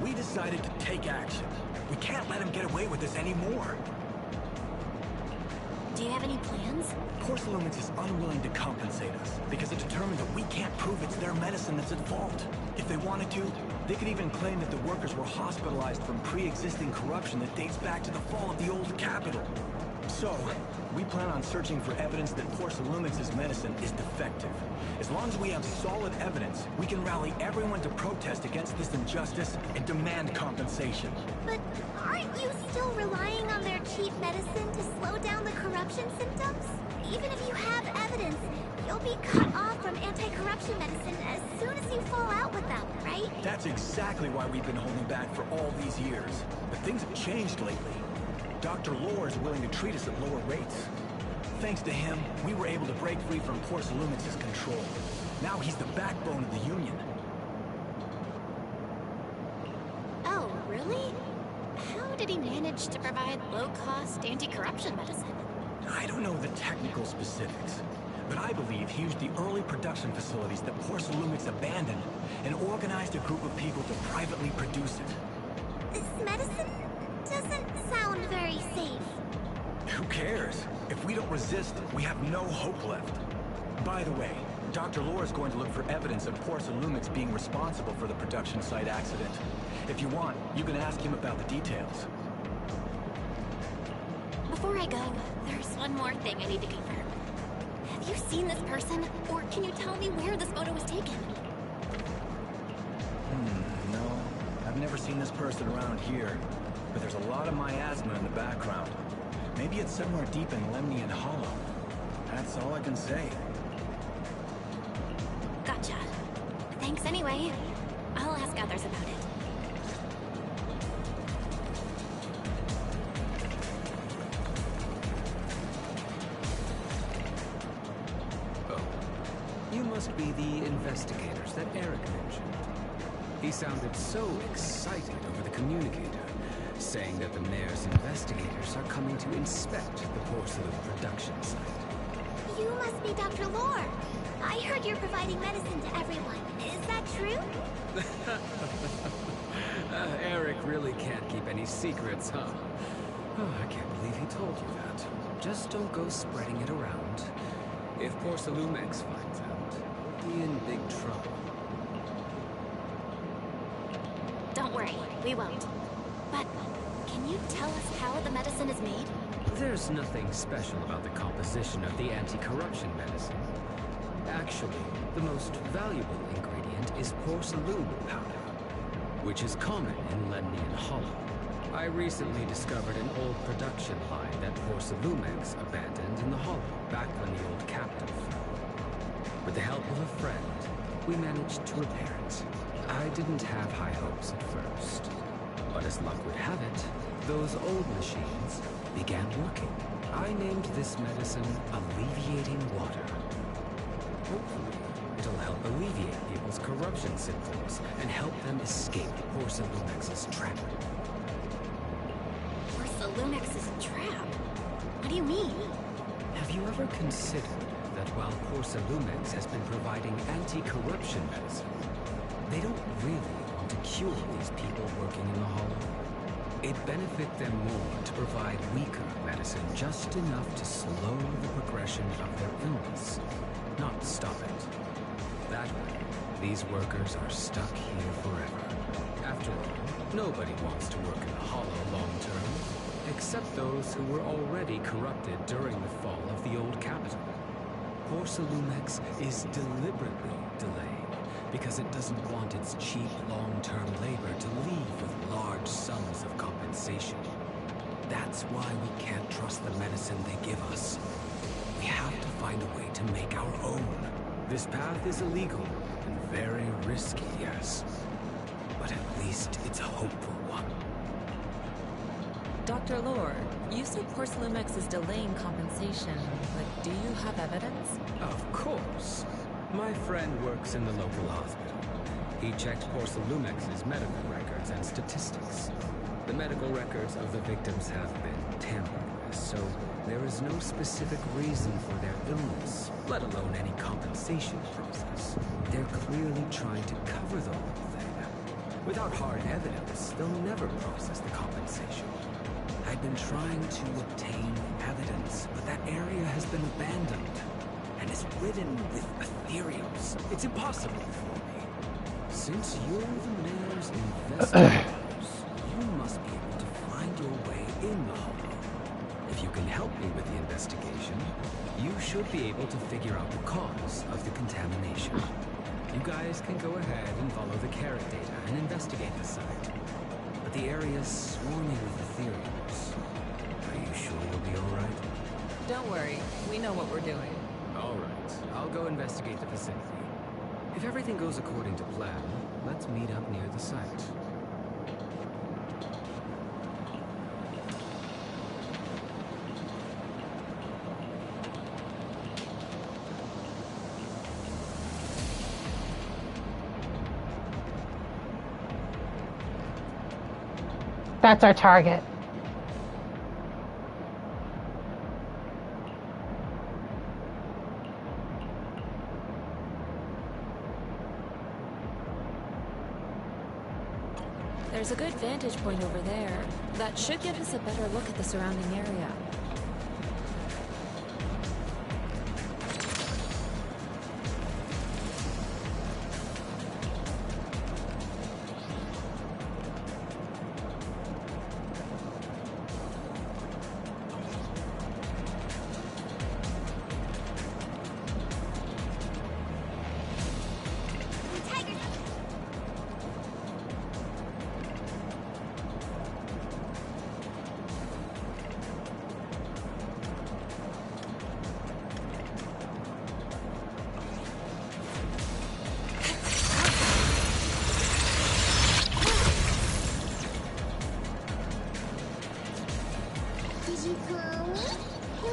P: We decided to take action. We can't let him get away with this anymore.
I: Do you have any plans?
P: Porcelumix is unwilling to compensate us because it determined that we can't prove it's their medicine that's at fault. If they wanted to, they could even claim that the workers were hospitalized from pre-existing corruption that dates back to the fall of the old capital. So, we plan on searching for evidence that Porcelumix's medicine is defective. As long as we have solid evidence, we can rally everyone to protest against this injustice and demand compensation.
E: But aren't you still relying on their cheap medicine to slow down the corruption symptoms? Even if you have evidence, you'll be cut off from anti-corruption medicine as soon as you fall out with them, right?
P: That's exactly why we've been holding back for all these years. But things have changed lately. Dr. Lore is willing to treat us at lower rates. Thanks to him, we were able to break free from Porcelumix's control. Now he's the backbone of the Union.
I: Oh, really? How did he manage to provide low-cost anti-corruption medicine?
P: I don't know the technical specifics, but I believe he used the early production facilities that Porcelumix abandoned and organized a group of people to privately produce it.
E: This medicine doesn't sound very safe.
P: Who cares? If we don't resist, we have no hope left. By the way, Dr. Lore is going to look for evidence of Porcelumix being responsible for the production site accident. If you want, you can ask him about the details.
I: Before I go, there's one more thing I need to confirm. Have you seen this person, or can you tell me where this photo was taken?
P: No. I've never seen this person around here, but there's a lot of miasma in the background. Maybe it's somewhere deep in Lemnian Hollow. That's all I can say.
I: Gotcha. Thanks anyway. I'll ask others about it.
F: You must be the investigators that Eric mentioned. He sounded so excited over the communicator, saying that the mayor's investigators are coming to inspect the porcelain production site.
E: You must be Dr. Lore. I heard you're providing medicine to everyone. Is that true?
F: Eric really can't keep any secrets, huh? Oh, I can't believe he told you that. Just don't go spreading it around. If Porcelumix finds out, we'll be in big trouble.
I: Don't worry, we won't. But can you tell us how the medicine is made?
F: There's nothing special about the composition of the anti-corruption medicine. Actually, the most valuable ingredient is porcelain powder, which is common in Lemnian Hollow. I recently discovered an old production line that Porcelumix abandoned in the Hollow back when the old captain fell. With the help of a friend, we managed to repair it. I didn't have high hopes at first, but as luck would have it, those old machines began working. I named this medicine Alleviating Water. Hopefully, it'll help alleviate people's corruption symptoms and help them escape Porcelumix's trap.
I: Porcelumix's trap?
E: do you mean?
F: Have you ever considered that while Porcelumex has been providing anti-corruption medicine, they don't really want to cure these people working in the Hollow? It'd benefit them more to provide weaker medicine just enough to slow the progression of their illness, not stop it. That way, these workers are stuck here forever. After all, nobody wants to work in the Hollow long-term, except those who were already corrupted during the fall of the old capital. Porcelumex is deliberately delayed because it doesn't want its cheap long-term labor to leave with large sums of compensation. That's why we can't trust the medicine they give us. We have to find a way to make our own. This path is illegal and very risky, yes. But at least it's a hopeful one.
G: Dr. Lord, you said Porcelumex is delaying compensation, but do you have evidence?
F: Of course. My friend works in the local hospital. He checked Porcelumex's medical records and statistics. The medical records of the victims have been tampered with, so there is no specific reason for their illness, let alone any compensation process. They're clearly trying to cover the whole thing. Without hard evidence, they'll never process the compensation. I've been trying to obtain evidence, but that area has been abandoned and is ridden with ethereals. It's impossible for me. Since you're the mayor's investigators, you must be able to find your way in the Hollow. If you can help me with the investigation, you should be able to figure out the cause of the contamination. You guys can go ahead and follow the carrot data and investigate the site. But the area's swarming with ethereals. Are you sure you'll be all right?
G: Don't worry, we know what we're doing.
F: All right, I'll go investigate the facility. If everything goes according to plan, let's meet up near the site.
A: That's our target.
G: There's a good vantage point over there. That should give us a better look at the surrounding area.
E: Did you call me?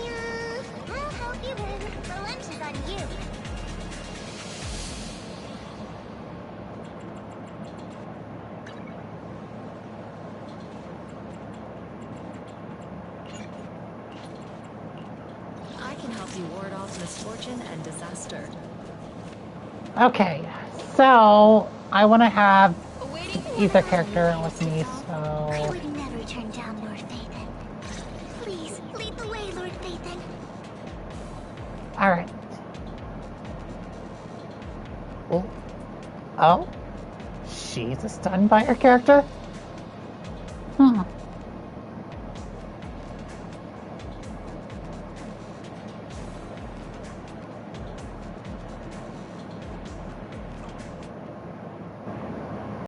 E: Yeah, I'll help you in. The lunch is on you.
G: I can help you ward off misfortune and disaster.
A: Okay, so I want to have either character with me, so...
E: I would never turn down Lord Phaethon. Please, lead the way, Lord Phaethon.
A: Alright. Oh? She's stunned by her character? Hmm.